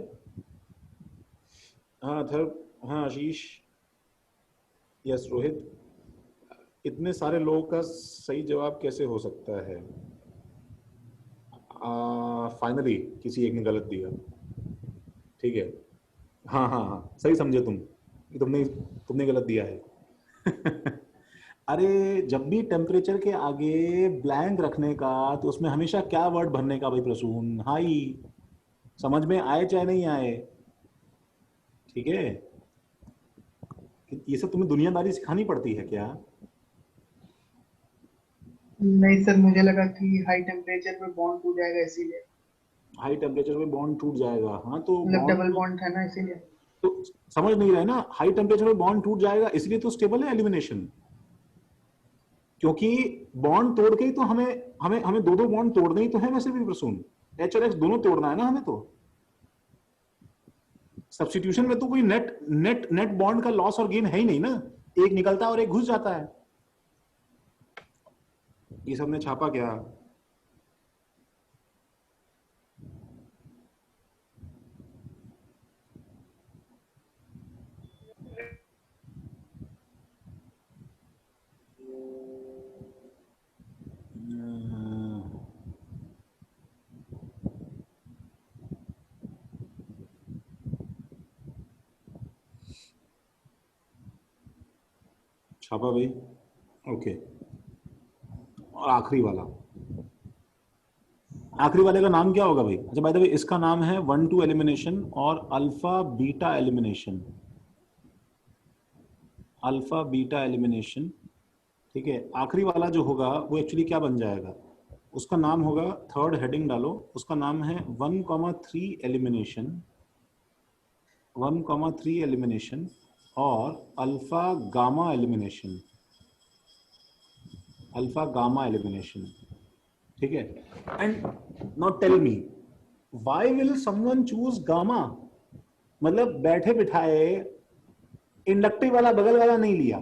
हाँ अथर्व, हाँ आशीष, यस रोहित, इतने सारे लोगों का सही जवाब कैसे हो सकता है? फाइनली किसी एक ने गलत दिया, ठीक है, हाँ हाँ हाँ सही समझे तुम, तुमने गलत दिया है अरे जब भी टेम्परेचर के आगे ब्लैंक रखने का तो उसमें हमेशा क्या वर्ड भरने का भाई प्रसून? हाई। समझ में आए चाहे नहीं आए, ठीक है? ये सब तुम्हें दुनियादारी सिखानी पड़ती है क्या? नहीं सर, मुझे लगा कि हाई टेम्परेचर पे बॉन्ड टूट जाएगा इसीलिए। हाई टेम्परेचर में बॉन्ड टूट जाएगा, हाँ तो मतलब बॉन्ड डबल बॉन्ड है ना, इसीलिए। तो समझ नहीं रहे ना, हाई टेम्परेचर में बॉन्ड टूट जाएगा इसलिए तो स्टेबल है एलिमिनेशन। क्योंकि बॉन्ड तोड़ के ही तो हमें हमें हमें दो दो बॉन्ड तोड़ने ही तो है वैसे भी प्रसून, एच और एक्स दोनों तोड़ना है ना हमें। तो सब्स्टिट्यूशन में तो कोई नेट नेट नेट बॉन्ड का लॉस और गेन है ही नहीं ना, एक निकलता है और एक घुस जाता है। ये सबने छापा क्या? छापा भाई, ओके। और आखिरी वाला, आखिरी वाले का नाम क्या होगा भाई? अच्छा बाय द वे, इसका नाम है 1-2 एलिमिनेशन और alpha beta elimination. Alpha beta elimination, ठीक है। आखिरी वाला जो होगा वो एक्चुअली क्या बन जाएगा? उसका नाम होगा, थर्ड हेडिंग डालो, उसका नाम है 1,3 एलिमिनेशन, 1,3 एलिमिनेशन और alpha gamma elimination, alpha gamma elimination, ठीक है। And now tell me, why will someone choose gamma? मतलब बैठे बिठाए इंडक्टिव वाला बगल वाला नहीं लिया,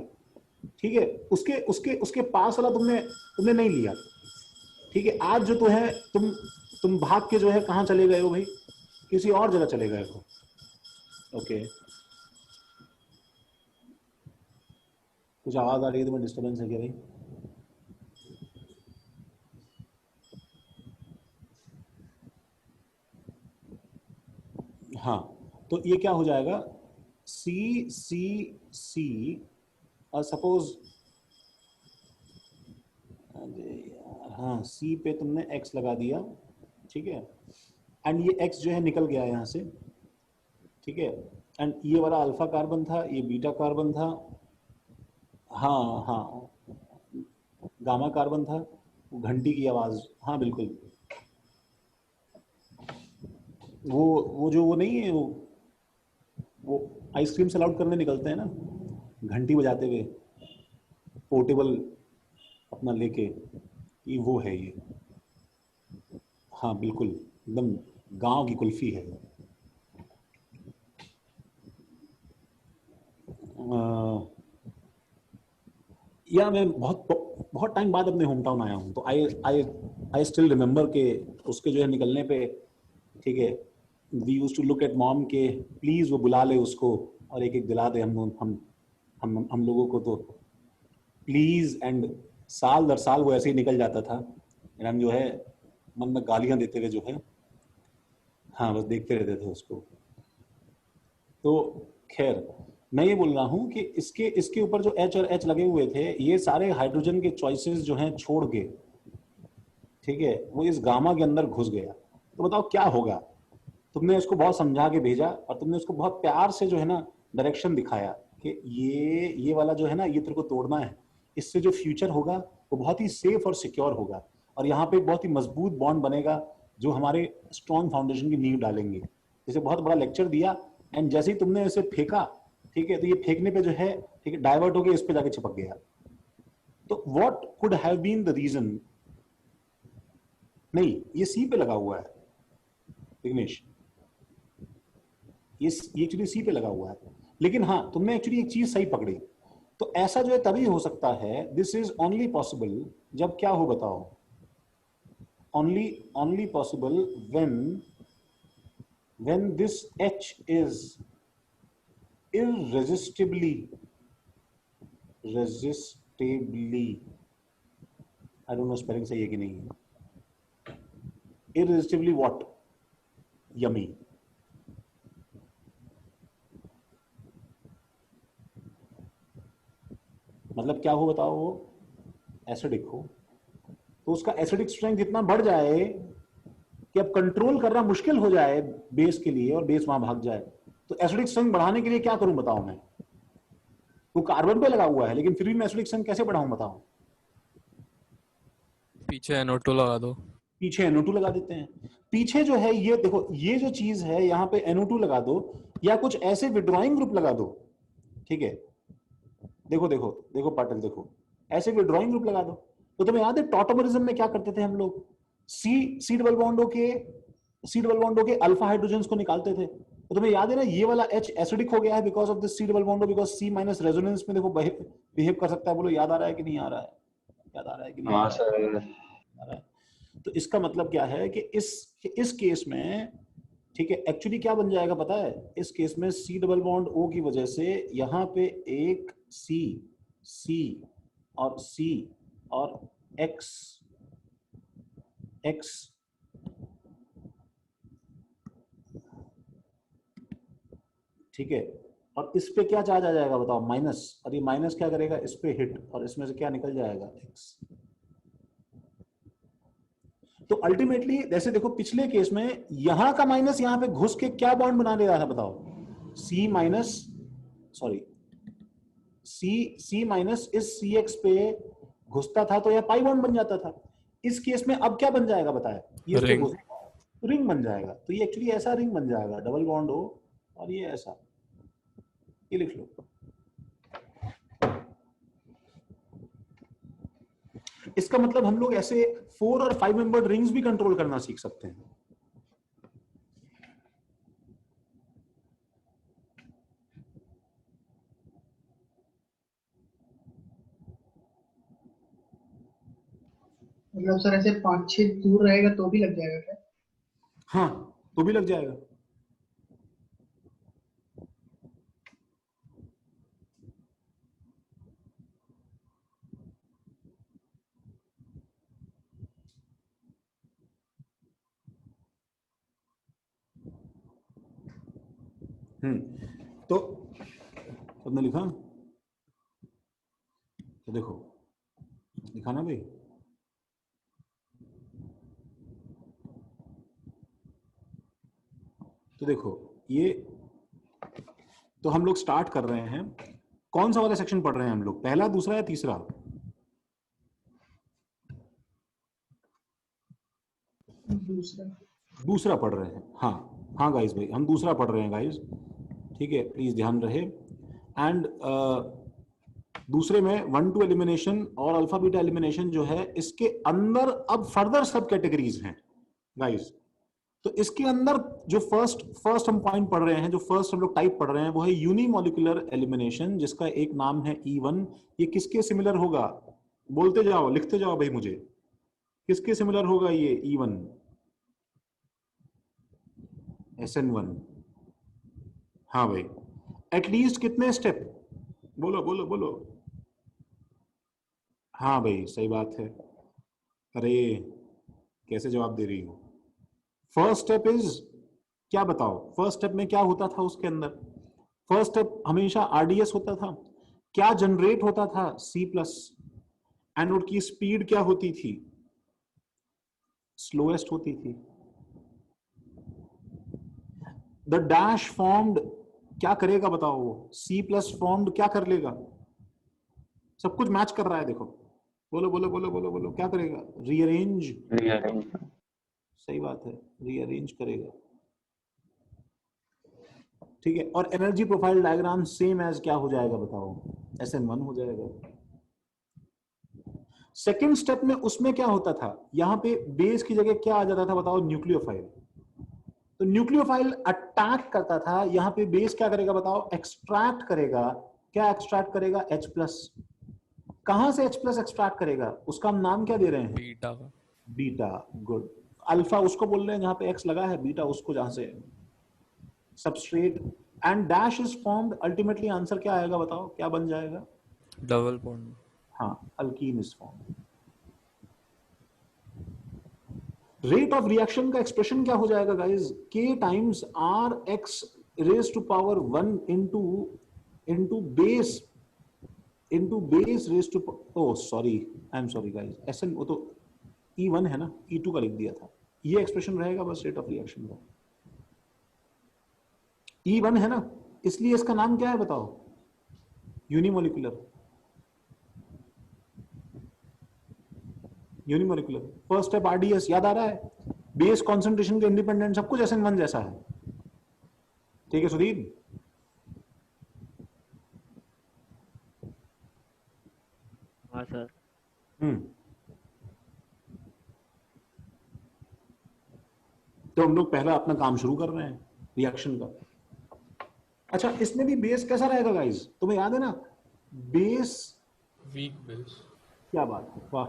ठीक है, उसके उसके उसके पास वाला तुमने तुमने नहीं लिया, ठीक है। आज जो तो है तुम भाग के जो है कहां चले गए हो भाई? किसी और जगह चले गए हो, ओके। कुछ आवाज आ रही है तुम्हें, डिस्टर्बेंस है क्या भाई? हाँ, तो ये क्या हो जाएगा? सी सी सी, और सपोज, हाँ सी पे तुमने एक्स लगा दिया, ठीक है, एंड ये एक्स जो है निकल गया यहां से, ठीक है। एंड ये वाला अल्फा कार्बन था, ये बीटा कार्बन था, हाँ हाँ, गामा कार्बन था। घंटी की आवाज, हाँ बिल्कुल। वो जो वो नहीं है, वो आइसक्रीम सेल आउट करने निकलते हैं ना घंटी बजाते हुए, पोर्टेबल अपना लेके, ये वो है ये। हाँ बिल्कुल, एकदम गांव की कुल्फी है। या मैं बहुत बहुत टाइम बाद अपने होम टाउन आया हूँ, तो आई आई आई स्टिल रिमेम्बर के उसके जो है निकलने पे, ठीक है, we use to look at mom के प्लीज वो बुला ले उसको और एक एक दिला दे हम लोगों को, तो प्लीज। एंड साल दर साल वो ऐसे ही निकल जाता था, एंड हम जो है मन में गालियां देते हुए जो है, हाँ बस देखते रहते थे उसको। तो खैर, मैं ये बोल रहा हूं कि इसके इसके ऊपर जो एच और एच लगे हुए थे, ये सारे हाइड्रोजन के चॉइसेस जो हैं छोड़ के, ठीक है, वो इस गामा के अंदर घुस गया। तो बताओ क्या होगा? तुमने उसको बहुत समझा के भेजा और तुमने उसको बहुत प्यार से जो है ना डायरेक्शन दिखाया कि ये वाला जो है ना, ये तेरे को तोड़ना है, इससे जो फ्यूचर होगा वो बहुत ही सेफ और सिक्योर होगा, और यहाँ पे एक बहुत ही मजबूत बॉन्ड बनेगा जो हमारे स्ट्रॉन्ग फाउंडेशन की नींव डालेंगे। जैसे बहुत बड़ा लेक्चर दिया, एंड जैसे ही तुमने इसे फेंका, ठीक है, तो ये फेंकने पे जो है, ठीक है, डाइवर्ट होकर इस पे जाके चिपक गया। तो what could have been the reason? नहीं, ये सी पे लगा हुआ है विघ्नेश, ये एक्चुअली सी पे लगा हुआ है। लेकिन हाँ, तुमने एक्चुअली एक चीज सही पकड़ी। तो ऐसा जो है तभी हो सकता है, दिस इज ओनली पॉसिबल, जब क्या हो बताओ? Only possible when this H is irresistibly I don't know spelling सही है कि नहीं है, irresistibly what? Yummy। मतलब मतलब क्या हो बताओ, वो एसिडिक हो, तो उसका एसिडिक स्ट्रेंथ इतना बढ़ जाए कि अब कंट्रोल करना मुश्किल हो जाए बेस के लिए और बेस वहां भाग जाए। तो एसिडिक स्ट्रेंथ बढ़ाने के लिए क्या करूं बताओ मैं? वो कार्बन पे लगा हुआ है लेकिन फिर भी मैं एसिडिक स्ट्रेंथ कैसे बढ़ाऊं बताओ? पीछे NO2 लगा दो। पीछे NO2 लगा देते हैं। पीछे जो है ये देखो, ये जो चीज है यहाँ पे NO2 लगा दो या कुछ ऐसे विड्रॉइंग ग्रुप लगा दो, ठीक है? देखो देखो देखो पाटिल, देखो ऐसे विड्रॉइंग ग्रुप लगा दो। तो तुम्हें याद है टॉटोमरिज्म में क्या करते थे हम लोग? सी डबल बॉन्डो के अल्फा हाइड्रोजन्स को निकालते थे। तो तुम्हें याद है ना, ये वाला H एसिडिक हो गया है because of this C double बॉन्डो, बिकॉज C माइनस रेजोनेंस में देखो बिहेव कर सकता है। बोलो याद आ रहा है कि नहीं आ रहा है? याद आ रहा है कि नहीं आ हाँ रहा सर। है? तो इसका मतलब क्या है कि इस केस में, ठीक है, एक्चुअली क्या बन जाएगा पता है? इस केस में C डबल बॉन्ड O की वजह से यहाँ पे एक C और C और X ठीक है, और इस पे क्या चार्ज आ जाएगा बताओ? माइनस। और ये माइनस क्या करेगा? इस पे हिट, और इसमें से क्या निकल जाएगा? X। तो अल्टीमेटली जैसे देखो पिछले केस में यहां का माइनस यहां पे घुस के क्या बॉन्ड बना ले रहा था बताओ? C माइनस इस CX पे घुसता था तो यह पाई बॉन्ड बन जाता था। इस केस में अब क्या बन जाएगा बताया? ये इस पे रिंग। रिंग बन जाएगा। तो ये एक्चुअली ऐसा रिंग बन जाएगा, डबल बॉन्ड हो और ये ऐसा, ये लिख लो। इसका मतलब हम लोग ऐसे 4 और 5 मेंबर्ड रिंग्स भी कंट्रोल करना सीख सकते हैं। मतलब सर ऐसे 5-6 दूर रहेगा तो भी लग जाएगा क्या? हाँ, तो भी लग जाएगा। तो सबने लिखा? तो देखो, लिखा ना भाई? तो देखो ये, तो हम लोग स्टार्ट कर रहे हैं। कौन सा वाला सेक्शन पढ़ रहे हैं हम लोग? पहला, दूसरा या तीसरा? दूसरा पढ़ रहे हैं। हाँ गाइस भाई, हम दूसरा पढ़ रहे हैं गाइस, ठीक है, प्लीज ध्यान रहे। एंड दूसरे में 1-2 एलिमिनेशन और अल्फा बीटा एलिमिनेशन जो है, इसके अंदर अब फर्दर सब कैटेगरीज हैं गाइस। तो इसके अंदर जो फर्स्ट हम पॉइंट पढ़ रहे हैं, जो फर्स्ट हम लोग टाइप पढ़ रहे हैं, वो है यूनिमोलिकुलर एलिमिनेशन, जिसका एक नाम है E1। ये किसके सिमिलर होगा? बोलते जाओ, लिखते जाओ भाई मुझे, किसके सिमिलर होगा ये E1? SN1। हाँ भाई, एटलीस्ट कितने स्टेप? बोलो बोलो बोलो। हाँ भाई, सही बात है। अरे कैसे जवाब दे रही हो? फर्स्ट स्टेप इज क्या बताओ? फर्स्ट स्टेप में क्या होता था उसके अंदर? फर्स्ट स्टेप हमेशा RDS होता था। क्या जनरेट होता था? C+। एनोड की स्पीड क्या होती थी? स्लोएस्ट होती थी। द डैश फॉर्म्ड क्या करेगा बताओ? वो C+ फॉर्म्ड क्या कर लेगा? सब कुछ मैच कर रहा है, देखो, बोलो बोलो बोलो बोलो बोलो, क्या करेगा? रीअरेंज। सही बात है, रीअरेंज करेगा, ठीक है। और energy profile diagram same as क्या हो जाएगा बताओ? SN1 हो जाएगा। सेकेंड स्टेप में उसमें क्या होता था? यहां पे बेस की जगह क्या आ जाता था बताओ? न्यूक्लियोफाइल। तो न्यूक्लियोफाइल अटैक करता था, यहां पे बेस क्या करेगा बताओ? एक्सट्रैक्ट करेगा। क्या एक्सट्रैक्ट करेगा? H+। कहां से H+ एक्सट्रैक्ट करेगा? उसका हम नाम क्या दे रहे हैं? बीटा का। बीटा। गुड। अल्फा उसको बोल रहे हैं जहां पे X लगा है, बीटा उसको जहां से substrate. And dash is formed. Ultimately answer क्या आएगा बताओ? क्या बन जाएगा? Double bond. हाँ, alkene is formed. Rate of reaction का एक्सप्रेशन क्या हो जाएगा guys? K times RX raised to power 1 into base into base raised to, oh sorry, I'm sorry guys, SN वो तो E1 है ना, E2 का लिख दिया था, ये एक्सप्रेशन रहेगा बस रेट ऑफ रिएक्शन का। E1 है ना, इसलिए इसका नाम क्या है बताओ? Unimolecular. Unimolecular first step RDS याद आ रहा है, बेस कॉन्सेंट्रेशन के इंडिपेंडेंट सब कुछ SN1 जैसा है। ठीक है सुधीर? हाँ सर। तो हम लोग पहला अपना काम शुरू कर रहे हैं रिएक्शन का। अच्छा, इसमें भी बेस कैसा रहेगा गाइस? तुम्हें याद है ना, बेस वीक बेस। क्या बात है, वाह।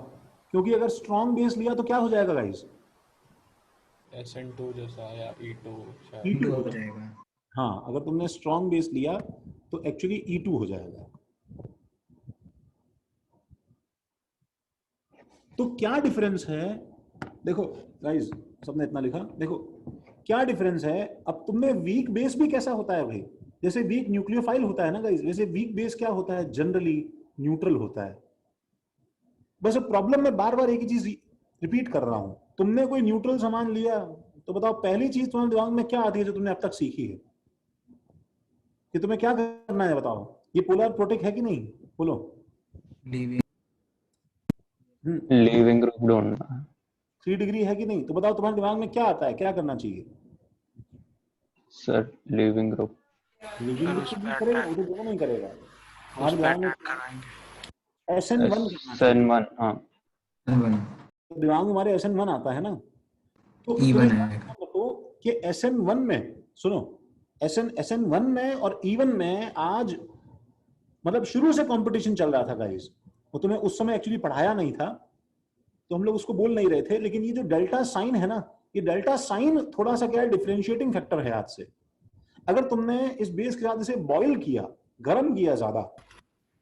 क्योंकि अगर स्ट्रॉन्ग बेस लिया तो क्या हो जाएगा गाइस? SN2 जैसा या E2 शायद। E2 हो जाएगा। हाँ, अगर तुमने स्ट्रॉन्ग बेस लिया तो एक्चुअली E2 हो जाएगा। तो क्या डिफरेंस है? देखो गाइस, सबने इतना लिखा, देखो क्या डिफरेंस है। अब तुमने वीक बेस भी कैसा होता है भाई, जैसे वीक न्यूक्लियोफाइल होता है ना गाइस, वैसे वीक बेस क्या होता है? जनरली न्यूट्रल होता है। बस प्रॉब्लम में बार बार एक ही चीज रिपीट कर रहा हूं। तुमने कोई न्यूट्रल सामान लिया तो बताओ पहली चीज तुम्हारे दिमाग में क्या आती है जो तुमने अब तक सीखी है कि तुम्हें क्या करना है? बताओ, ये पोलर प्रोटेक्ट है कि नहीं? बोलो। लीविंग ग्रुप ढूंढना। 3 डिग्री है कि नहीं? तो बताओ तुम्हारे दिमाग में क्या आता है, क्या करना चाहिए? Sir leaving group. Leaving group तो नहीं करेगा, वो तो दोनों नहीं करेगा। हमारे उस पे दिमाग में अटैक कराएंगे। SN1 करना चाहिए। SN1 हाँ। तो दिमाग में हमारे SN1 आता है ना, तो E1 है तो कि SN1 में सुनो, SN1 में और E1 में आज मतलब शुरू से कंपटीशन चल रहा था गाइस। वो तुम्हें उस समय एक्चुअली पढ़ाया नहीं था तो हम लोग उसको बोल नहीं रहे थे, लेकिन ये जो डेल्टा साइन है ना, ये डेल्टा साइन थोड़ा सा क्या है, डिफरेंशिएटिंग फैक्टर है आज से। अगर तुमने इस बेस के साथ इसे बॉईल किया, गर्म किया ज्यादा,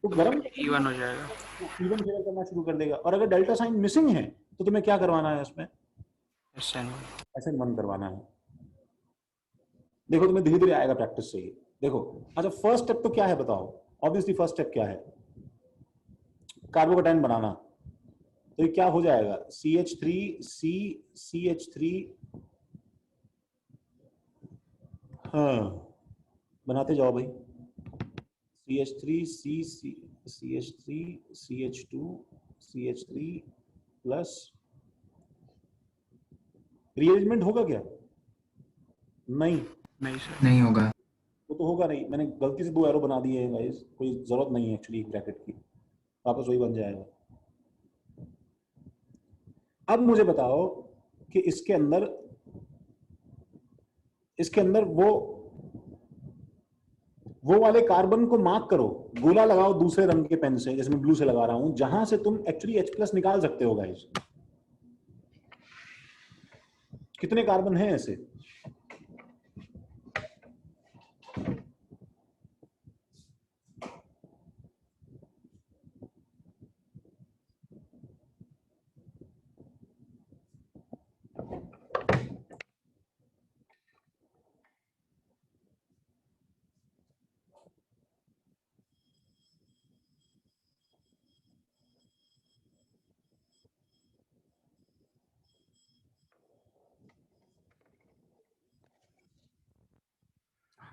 तो गर्म E1 हो जाएगा, E1 फेवर करना शुरू कर देगा। और अगर डेल्टा साइन मिसिंग है तो तुम्हें क्या करवाना है उसमें? SN1 करवाना है। देखो तुम्हें धीरे धीरे आएगा प्रैक्टिस से ही। देखो अच्छा, फर्स्ट स्टेप तो क्या है बताओ? ऑब्वियसली फर्स्ट स्टेप क्या है? कार्बोकेटाइन बनाना। तो ये क्या हो जाएगा? CH3 हाँ बनाते जाओ भाई। CH3 प्लस रीअरेंजमेंट होगा क्या? नहीं सर नहीं होगा। वो तो होगा नहीं, मैंने गलती से 2 एरो बना दिए हैं गाइस, कोई जरूरत नहीं है एक्चुअली ब्रैकेट की, वापस वही बन जाएगा। अब मुझे बताओ कि इसके अंदर वो वाले कार्बन को मार्क करो, गोला लगाओ दूसरे रंग के पेन से, जैसे मैं ब्लू से लगा रहा हूं, जहां से तुम एक्चुअली H+ निकाल सकते हो गाइस। कितने कार्बन हैं ऐसे?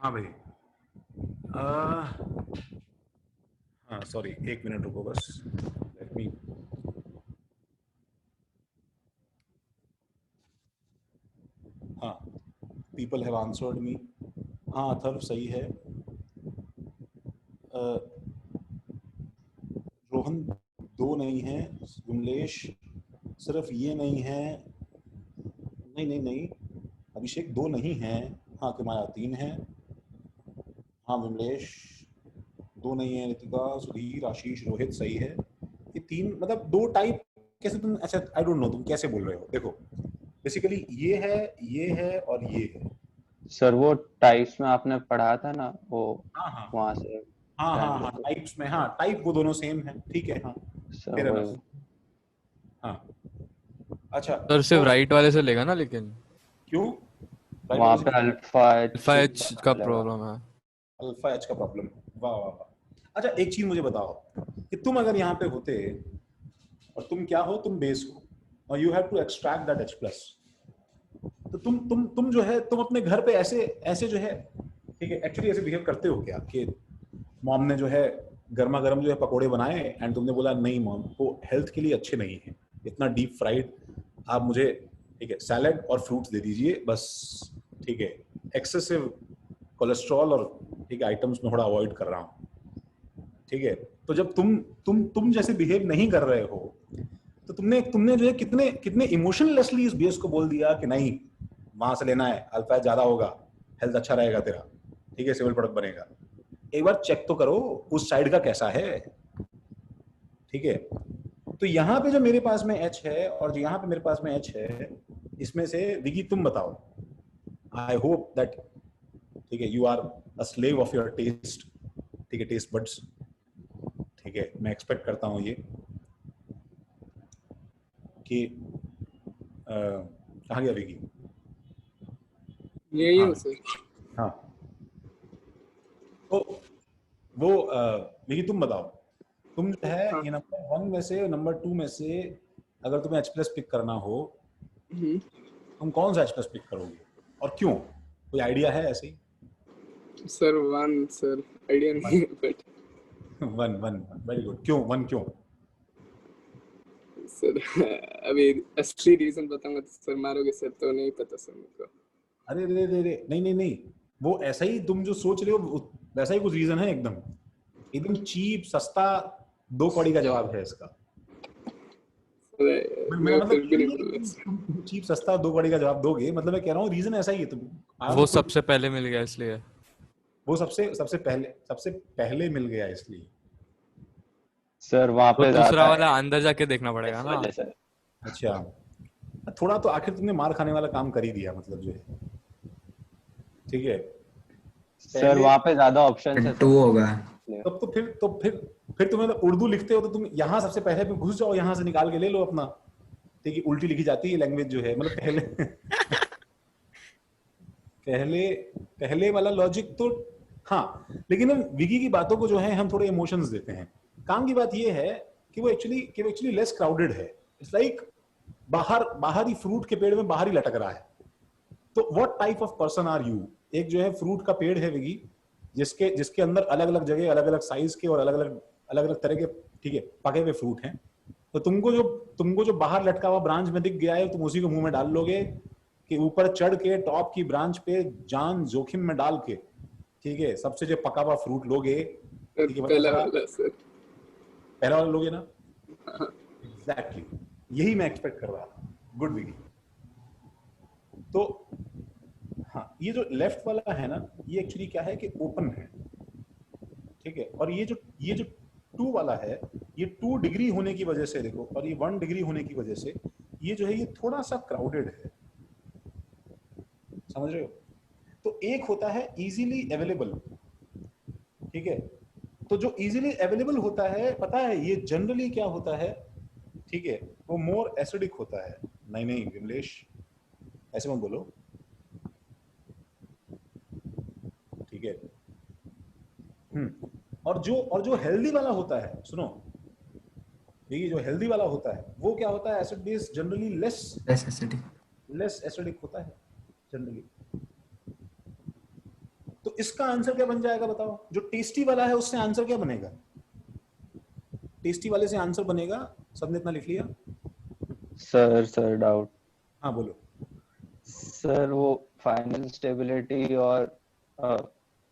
हाँ भाई, हाँ सॉरी, 1 मिनट रुको बस, लेट मी। हाँ, पीपल हैव आंसर्ड मी। हाँ अथर्व सही है। रोहन 2 नहीं है, विमलेश सिर्फ ये नहीं है, नहीं अभिषेक 2 नहीं है। हाँ किमाया 3 है। हाँ विमलेश 2 नहीं है, रितिका, सुधीर, आशीष, रोहित सही है। ये 3 मतलब 2 टाइप कैसे तुम, अच्छा आई डोंट नो तुम कैसे बोल रहे हो। देखो बेसिकली ये है और ये है। सर वो टाइप्स में आपने पढ़ा था ना, वो हाँ वहां से। हाँ टाइप्स में, हाँ टाइप वो दोनों सेम है, ठीक है। हाँ सर वही। हाँ अच्छा सर सिर्फ राइट वाले से लेगा ना, लेकिन क्यों? वहां पे अल्फा एच का प्रॉब्लम है। अल्फा एच का प्रॉब्लम है। वाह वाह वाह। अच्छा एक चीज मुझे बताओ कि तुम अगर यहाँ पे होते और तुम क्या हो, तुम बेस हो और you have to extract that H plus, तो तुम जो है तुम अपने घर पे ऐसे ऐसे जो है, ठीक है, एक्चुअली ऐसे बिहेव करते हो क्या कि मॉम ने जो है गर्मा गर्म जो है पकोड़े बनाए एंड तुमने बोला नहीं मॉम, वो हेल्थ के लिए अच्छे नहीं है, इतना डीप फ्राइड, आप मुझे ठीक है सैलेड और फ्रूट्स दे दीजिए बस, ठीक है, एक्सेसिव कोलेस्ट्रॉल और ठीक है आइटम्स में थोड़ा अवॉइड कर रहा हूँ, ठीक है। तो जब तुम जैसे बिहेव नहीं कर रहे हो तो तुमने जो है कितने कितने इमोशनलेसली इस बेस को बोल दिया कि नहीं वहां से लेना है, अल्फा ज्यादा होगा, हेल्थ अच्छा रहेगा तेरा, ठीक है, सिविल प्रोडक्ट बनेगा। एक बार चेक तो करो उस साइड का कैसा है, ठीक है। तो यहाँ पे जो मेरे पास में H है और जो यहाँ पे मेरे पास में H है, इसमें से विकी तुम बताओ, आई होप दैट ठीक है you are a slave of your test, ठीक है, टेस्ट बड्स, ठीक है, मैं एक्सपेक्ट करता हूँ ये कि कहाँ गया विकी? यही हाँ हूँ सर। हाँ, तो वो विकी तुम बताओ, तुम जो है हाँ। ये नंबर 1 में से नंबर 2 में से अगर तुम्हें H प्लस पिक करना हो तुम कौन सा H प्लस पिक करोगे और क्यों? कोई आइडिया है ऐसे ही? सर 1 सर, आइडिया नहीं है बट 1 वेरी गुड। क्यों 1 क्यों? सर अभी असली रीजन बताऊंगा तो सर मारोगे सर, तो नहीं पता सर मुझको। अरे रे रे रे नहीं, वो ऐसा ही तुम जो सोच रहे हो वैसा ही कुछ रीजन है, एकदम चीप सस्ता 2 कौड़ी का जवाब है इसका। मेरा मतलब चीप सस्ता 2 कौड़ी का जवाब दोगे, मतलब मैं कह रहा हूँ रीजन ऐसा ही है। तुम वो सबसे पहले मिल गया इसलिए, वो सबसे पहले मिल गया इसलिए। सर वहां तो पे दूसरा वाला अंदर जाके देखना पड़ेगा ना। अच्छा, थोड़ा तो आखिर तुमने मार खाने वाला काम कर ही दिया, मतलब जो है, ठीक है सर वहां पे ज्यादा ऑप्शन है, 2 होगा। तब तो फिर तुम्हें उर्दू लिखते हो तो तुम यहाँ सबसे पहले पे घुस जाओ, यहाँ से निकाल के ले लो अपना, ठीक है, उल्टी लिखी जाती है लैंग्वेज जो है, मतलब पहले वाला लॉजिक तो हाँ, लेकिन हम विकी की बातों को जो है हम थोड़े इमोशंस देते हैं। काम की बात ये है कि वो एक्चुअली लेस क्राउडेड है। इट्स लाइक बाहर ही फ्रूट के पेड़ में बाहर ही लटक रहा है। तो what type of person are you? एक जो है फ्रूट का पेड़ है विकी, जिसके अंदर अलग अलग जगह अलग अलग साइज के और अलग अलग तरह के, ठीक है, पके हुए फ्रूट हैं। तो तुमको जो बाहर लटका हुआ ब्रांच में दिख गया है, तुम उसी को मुंह में डाल लोगे कि ऊपर चढ़ के टॉप की ब्रांच पे जान जोखिम में डाल के, ठीक है, सबसे जो पका हुआ फ्रूट लोगे, ठीक है, पहला वाला लोगे ना? एग्जैक्टली यही मैं एक्सपेक्ट कर रहा था। गुड विकी। तो हाँ, ये जो लेफ्ट वाला है ना, ये एक्चुअली क्या है कि ओपन है, ठीक है, और ये जो 2 वाला है, ये 2 डिग्री होने की वजह से देखो, और ये 1 डिग्री होने की वजह से ये जो है ये थोड़ा सा क्राउडेड है, समझ रहे हो? तो एक होता है इजीली अवेलेबल, ठीक है, तो जो इजीली अवेलेबल होता है, पता है ये जनरली क्या होता है, ठीक है, वो मोर एसिडिक होता है। नहीं विमलेश, ऐसे मत बोलो, ठीक है। और जो हेल्दी वाला होता है, सुनो, ये जो हेल्दी वाला होता है वो क्या होता है, acid base generally less acidic होता है जनरली। तो इसका आंसर क्या बन जाएगा बताओ? जो टेस्टी वाला है उससे आंसर क्या बनेगा? टेस्टी वाले से आंसर बनेगा, सबने इतना लिख लिया? Sir doubt. हाँ बोलो सर। वो फाइनल स्टेबिलिटी और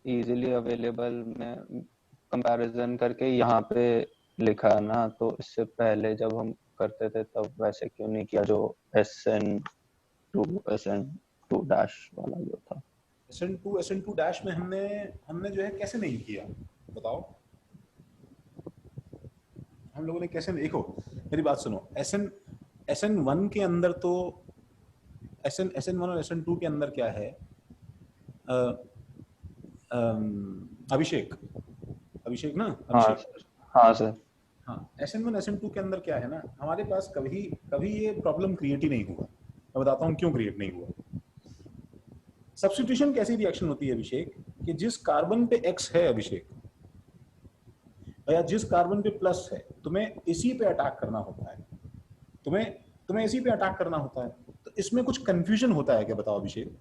इजीली अवेलेबल में कंपैरिजन करके यहाँ पे लिखा है ना, तो इससे पहले जब हम करते थे तब वैसे क्यों नहीं किया, जो SN2 डैश वाला जो था? SN2 डैश में हमने जो है कैसे नहीं किया बताओ? हम लोगों ने कैसे, देखो मेरी बात सुनो, SN1 के अंदर तो SN1 और SN2 के अंदर क्या है, अभिषेक ना? हाँ सर। हाँ, SN1 SN2 के अंदर क्या है ना, हमारे पास कभी ये प्रॉब्लम क्रिएट ही नहीं हुआ। मैं बताता हूँ क्यों क्रिएट नहीं हुआ। सब्स्टिट्यूशन कैसी रिएक्शन होती है अभिषेक, कि जिस कार्बन पे X है अभिषेक, भैया जिस कार्बन पे प्लस है तुम्हें इसी पे अटैक करना होता है, तुम्हें इसी पे अटैक करना होता है। तो इसमें कुछ कंफ्यूजन होता है क्या, बताओ अभिषेक?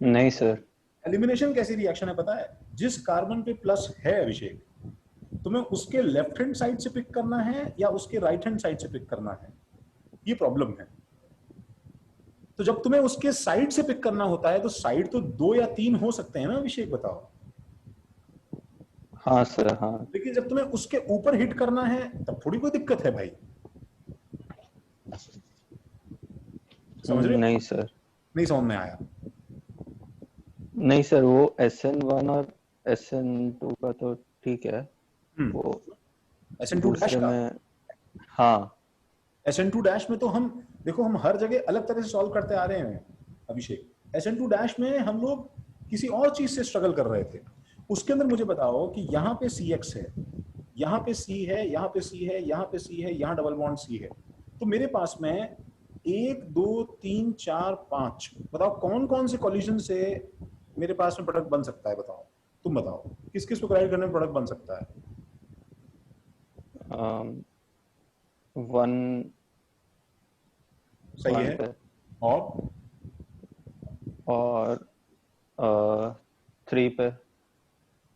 नहीं सर। एलिमिनेशन कैसी रिएक्शन है पता है? जिस कार्बन पे प्लस है अभिषेक, तुम्हें उसके लेफ्ट हैंड साइड से पिक करना है या उसके राइट हैंड साइड से पिक करना है, ये प्रॉब्लम है। तो जब तुम्हें उसके साइड से पिक करना होता है तो साइड तो 2 या 3 हो सकते हैं ना अभिषेक, बताओ। हाँ सर हाँ। लेकिन जब तुम्हें उसके ऊपर हिट करना है तब थोड़ी कोई दिक्कत है भाई, समझ रहे हो? नहीं सर। नहीं समझ में आया? नहीं सर, वो SN1 और SN2 का तो ठीक है, वो SN2 डैश का में, हाँ SN2 डैश में तो हम देखो, हम हर जगह अलग तरह से सॉल्व करते आ रहे हैं अभिषेक। SN2 डैश में हम लोग किसी और चीज से स्ट्रगल कर रहे थे। उसके अंदर मुझे बताओ कि यहाँ पे CX है, यहाँ पे C है, यहाँ पे C है, यहाँ पे C है, यहाँ डबल बॉन्ड C है। तो मेरे पास में 1 2 3 4 5, बताओ कौन कौन से कॉलिजन से मेरे पास में प्रोडक्ट बन सकता है? बताओ, तुम बताओ किस किस को कोलाइड करने में प्रोडक्ट बन सकता है? 1 सही है। पे और 3 पे।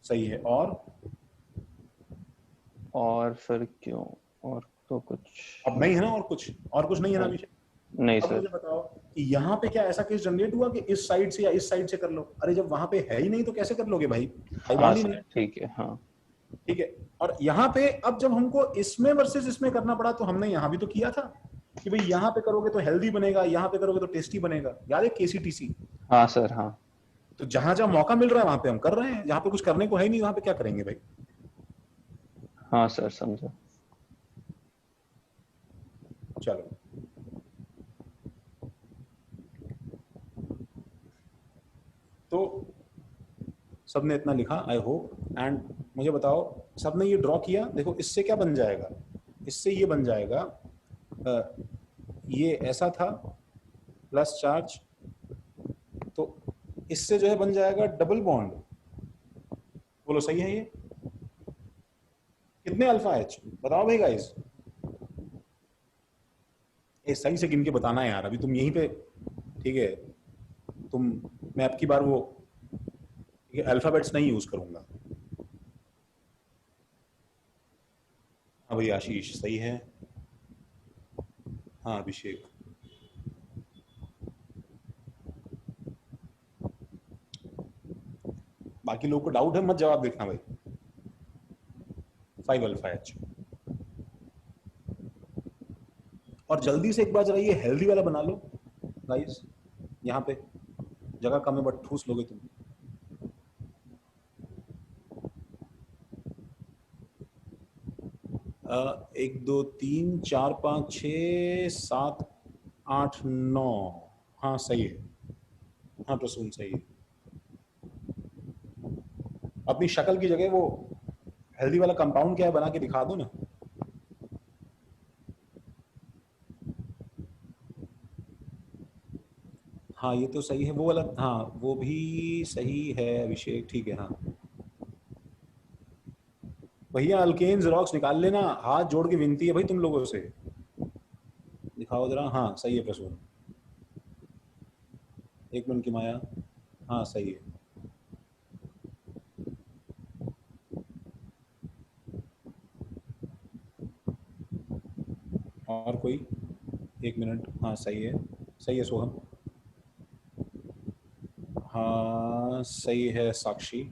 सही है। और फिर क्यों, और तो कुछ अब नहीं है ना? और कुछ नहीं है ना अभिषेक? नहीं अब सर। मुझे बताओ कि यहाँ पे क्या ऐसा केस जनरेट हुआ कि इस साइड से या इस साइड से कर लो? अरे जब वहां पे है ही नहीं तो कैसे कर लोगे भाई? हाँ ही सर नहीं। ठीक है। हाँ ठीक है। और यहाँ पे अब जब हमको इसमें वर्सेस इसमें करना पड़ा तो हमने यहाँ भी तो किया था कि भाई यहाँ पे करोगे तो हेल्दी बनेगा, यहाँ पे करोगे तो टेस्टी बनेगा। याद है KCTC? हाँ सर हाँ। तो जहां जहां मौका मिल रहा है वहां पे हम कर रहे हैं, जहां पे कुछ करने को है ही नहीं वहां पे क्या करेंगे भाई? हाँ सर समझा। चलो तो सबने इतना लिखा आई होप। एंड मुझे बताओ सबने ये ड्रॉ किया, देखो इससे क्या बन जाएगा? इससे ये बन जाएगा, ये ऐसा था प्लस चार्ज, तो इससे जो है बन जाएगा डबल बॉन्ड। बोलो सही है? ये कितने अल्फा H बताओ भाई गाइस? ये सही से गिन के बताना है यार, अभी तुम यहीं पे, ठीक है? मैं अब की बार वो अल्फाबेट्स नहीं यूज करूंगा। हाँ भाई आशीष सही है। हाँ अभिषेक बाकी लोगों को डाउट है मत जवाब देखना भाई। 5 अल्फा H। और जल्दी से एक बार जरा ये हेल्दी वाला बना लो गाइस, यहाँ पे जगह कम है बट ठूस लोगे तुम। एक दो तीन चार पाँच 6 7 8 9। हाँ सही है। हाँ प्रसून सही है। अपनी शक्ल की जगह वो हेल्दी वाला कंपाउंड क्या है बना के दिखा दो ना। हाँ ये तो सही है वो वाला, हाँ वो भी सही है अभिषेक, ठीक है। हाँ भैया अल्केन जेरोक्स निकाल लेना, हाथ जोड़ के विनती है भाई तुम लोगों से, दिखाओ जरा। हाँ सही है प्रसून, 1 मिनट की माया। हाँ सही है। और कोई? 1 मिनट। हाँ सही है, सही है सोहम। हाँ सही है साक्षी।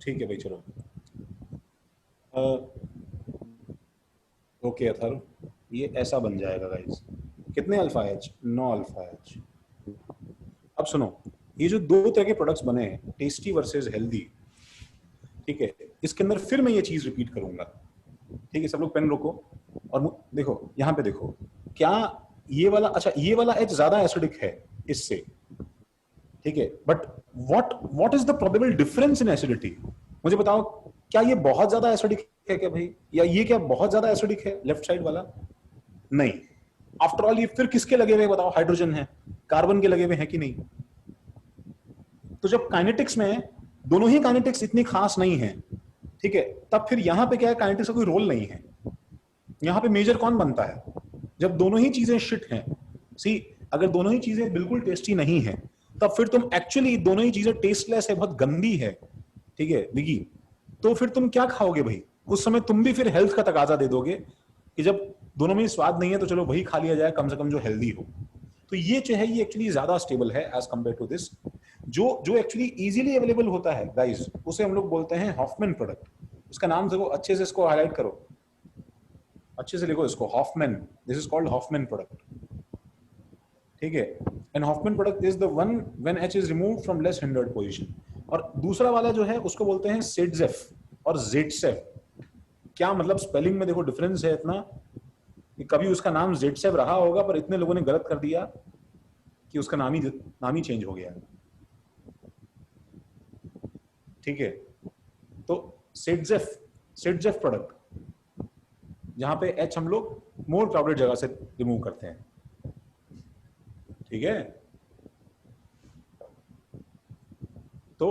ठीक है भाई चलो। ओके अथर्व, ये ऐसा बन जाएगा गाइस। कितने अल्फा H? 9 alpha H। अब सुनो, ये जो 2 तरह के प्रोडक्ट्स बने हैं, टेस्टी वर्सेस हेल्दी, ठीक है, इसके अंदर फिर मैं ये चीज रिपीट करूंगा। ठीक है सब लोग पेन रोको और देखो यहाँ पे देखो, क्या ये वाला, अच्छा ये वाला H ज्यादा एसिडिक है इससे, ठीक है, but what is the probable difference in acidity? मुझे बताओ, क्या ये बहुत ज्यादा एसिडिक है क्या भाई, या ये क्या बहुत ज्यादा एसिडिक है लेफ्ट साइड वाला? नहीं। आफ्टर ऑल ये फिर किसके लगे हुए बताओ? हाइड्रोजन है, कार्बन के लगे हुए हैं कि नहीं? तो जब काइनेटिक्स में दोनों ही काइनेटिक्स इतनी खास नहीं है, ठीक है, तब फिर यहां पे क्या है, काइनेटिक्स का कोई रोल नहीं है। यहां पे मेजर कौन बनता है? जब दोनों ही चीजें शिट हैं। सी, अगर दोनों ही चीजें बिल्कुल टेस्टी नहीं है, तब फिर तुम एक्चुअली दोनों ही चीजें टेस्टलेस है, बहुत गंदी है, ठीक है विगी, तो फिर तुम क्या खाओगे भाई? उस समय तुम भी फिर हेल्थ का तकाजा दे दोगे कि जब दोनों में स्वाद नहीं है तो चलो वही खा लिया जाए, कम से कम जो हेल्दी हो। तो ये जो है ये एक्चुअली ज्यादा स्टेबल है एज कंपेयर टू दिस। जो एक्चुअली इजीली अवेलेबल होता है गाइस, उसे हम लोग बोलते हैं हॉफमैन प्रोडक्ट। उसका नाम देखो अच्छे से, इसको हाईलाइट करो, अच्छे से लिखो इसको, Hoffmann. This is called Hoffmann product, ठीक है। And Hoffmann product is the one when H is removed from less hindered position. और दूसरा वाला जो है उसको बोलते हैं सिडजेफ और जेडसेफ। क्या मतलब स्पेलिंग में देखो डिफरेंस है इतना कि कभी उसका नाम जेडसेफ रहा होगा, पर इतने लोगों ने गलत कर दिया कि उसका नाम ही चेंज हो गया, ठीक है। तो सिडजेफ प्रोडक्ट, जहां पे एच हम लोग मोर क्राउडेड जगह से रिमूव करते हैं, ठीक है। तो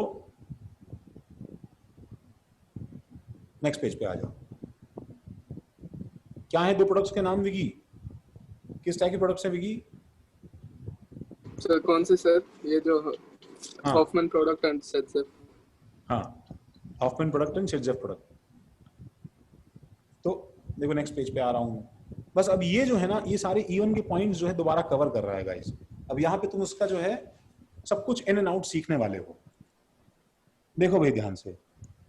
नेक्स्ट पेज पे आ जाओ। क्या है दो प्रोडक्ट्स के नाम विगी? किस टाइप के प्रोडक्ट्स है विगी? सर कौन से सर? ये जो हाँ, हॉफमैन प्रोडक्ट एंड सिडजेफ। हाँ, Hofmann product and Saytzeff product. तो देखो नेक्स्ट पेज पे आ रहा हूं। बस अब ये जो है ना, ये सारे इवन के पॉइंट्स जो है दोबारा कवर कर रहा है गाइस। अब यहाँ पे तुम उसका जो है सब कुछ इन एंड आउट सीखने वाले हो। देखो भाई ध्यान से,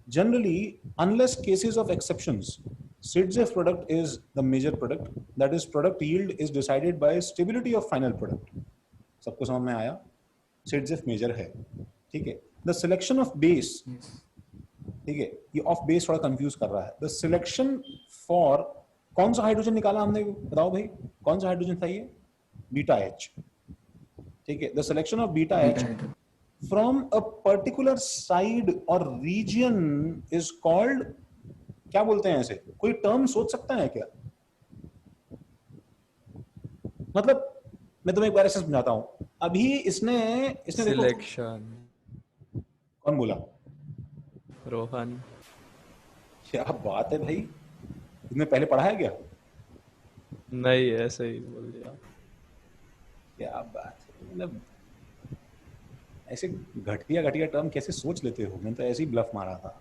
generally unless cases of exceptions, Saytzeff product is the major product, that is product yield is decided by stability of final product. सबको समझ में आया? सिडजेफ मेजर है, ठीक है। द सिलेक्शन ऑफ बेस, ठीक है, ये ऑफ बेस थोड़ा कंफ्यूज कर रहा है। द सिलेक्शन फॉर, कौन सा हाइड्रोजन निकाला हमने, बताओ भाई कौन सा हाइड्रोजन था ये? बीटा एच, ठीक है। The selection of beta H from a particular side और रीजन इज कॉल्ड, क्या बोलते हैं ऐसे? कोई टर्म सोच सकता है क्या? मतलब मैं तुम्हें एक बार ऐसे समझाता हूं। अभी इसने देखो, सिलेक्शन। कौन बोला? रोहन। क्या बात है भाई, तुमने पहले पढ़ा है क्या? नहीं, ऐसे ही बोल दिया। क्या बात है, मतलब ऐसे घटिया घटिया टर्म कैसे सोच लेते हो? मैंने तो ऐसे ही ब्लफ मारा था।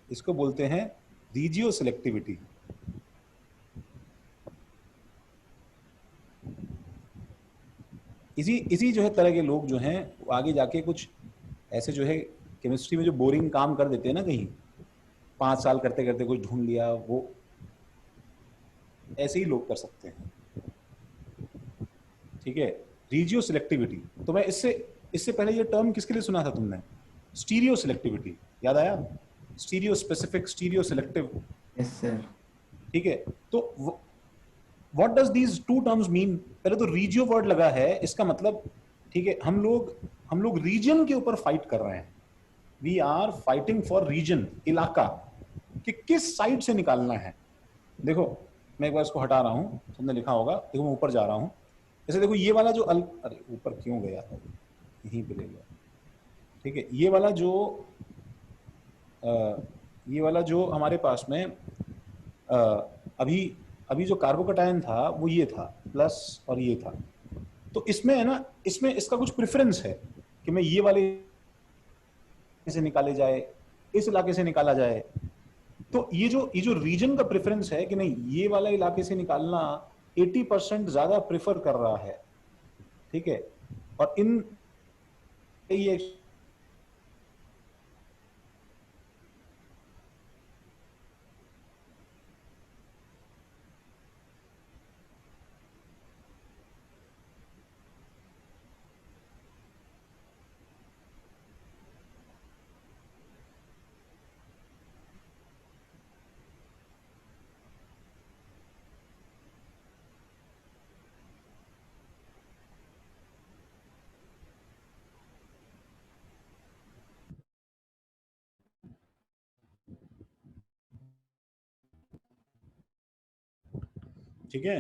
इसको बोलते हैं रीजियो सिलेक्टिविटी। इसी जो है तरह के लोग जो हैं वो आगे जाके कुछ ऐसे जो है केमिस्ट्री में जो बोरिंग काम कर देते हैं ना, कहीं 5 साल करते करते कुछ ढूंढ लिया, वो ऐसे ही लोग कर सकते हैं, ठीक है। रीजियो सिलेक्टिविटी, तो मैं इससे पहले ये टर्म किसके लिए सुना था तुमने? स्टीरियो सिलेक्टिविटी, याद आया? Stereo specific, stereo selective, yes sir. ठीक है। तो what does these two terms mean? पहले तो रीजियो वर्ड लगा है, इसका मतलब, ठीक है, हम लोग रीजन के ऊपर फाइट कर रहे हैं। We are fighting for region, इलाका, कि किस साइड से निकालना है। देखो मैं एक बार इसको हटा रहा हूं, तुमने लिखा होगा, देखो मैं ऊपर जा रहा हूं। जैसे देखो ये वाला जो अरे ऊपर क्यों गया था, यहीं पे ले गया, ठीक है। ये वाला जो हमारे पास में अभी जो कार्बोकैटायन था वो ये था प्लस और ये था। तो इसमें है ना, इसमें इसका कुछ प्रेफरेंस है कि मैं ये वाले से निकाले जाए, इस इलाके से निकाला जाए। तो ये जो रीजन का प्रेफरेंस है कि नहीं, ये वाला इलाके से निकालना 80% ज्यादा प्रेफर कर रहा है, ठीक है। और ये ठीक है।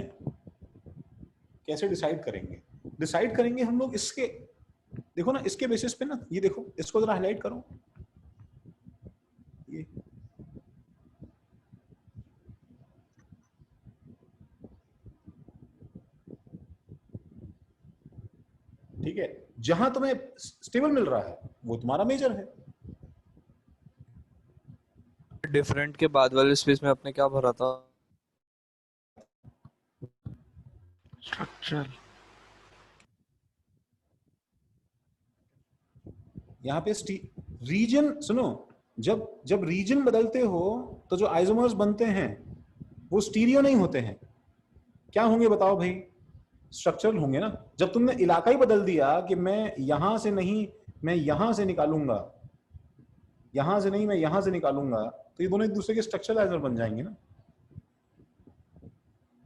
कैसे डिसाइड करेंगे हम लोग इसके? देखो ना इसके बेसिस पे ना, ये देखो इसको जरा हाईलाइट करो, ये ठीक है, जहां तुम्हें स्टेबल मिल रहा है वो तुम्हारा मेजर है। डिफरेंट के बाद वाले स्पेस में आपने क्या भरा था? स्ट्रक्चर। यहाँ पे रीजन सुनो, जब जब रीजन बदलते हो तो जो आइसोमर्स बनते हैं वो स्टीरियो नहीं होते हैं, क्या होंगे बताओ भाई? स्ट्रक्चरल होंगे ना। जब तुमने इलाका ही बदल दिया कि मैं यहां से नहीं मैं यहां से निकालूंगा, यहां से नहीं मैं यहां से निकालूंगा, तो ये दोनों एक दूसरे के स्ट्रक्चरल आइसोमर बन जाएंगे ना।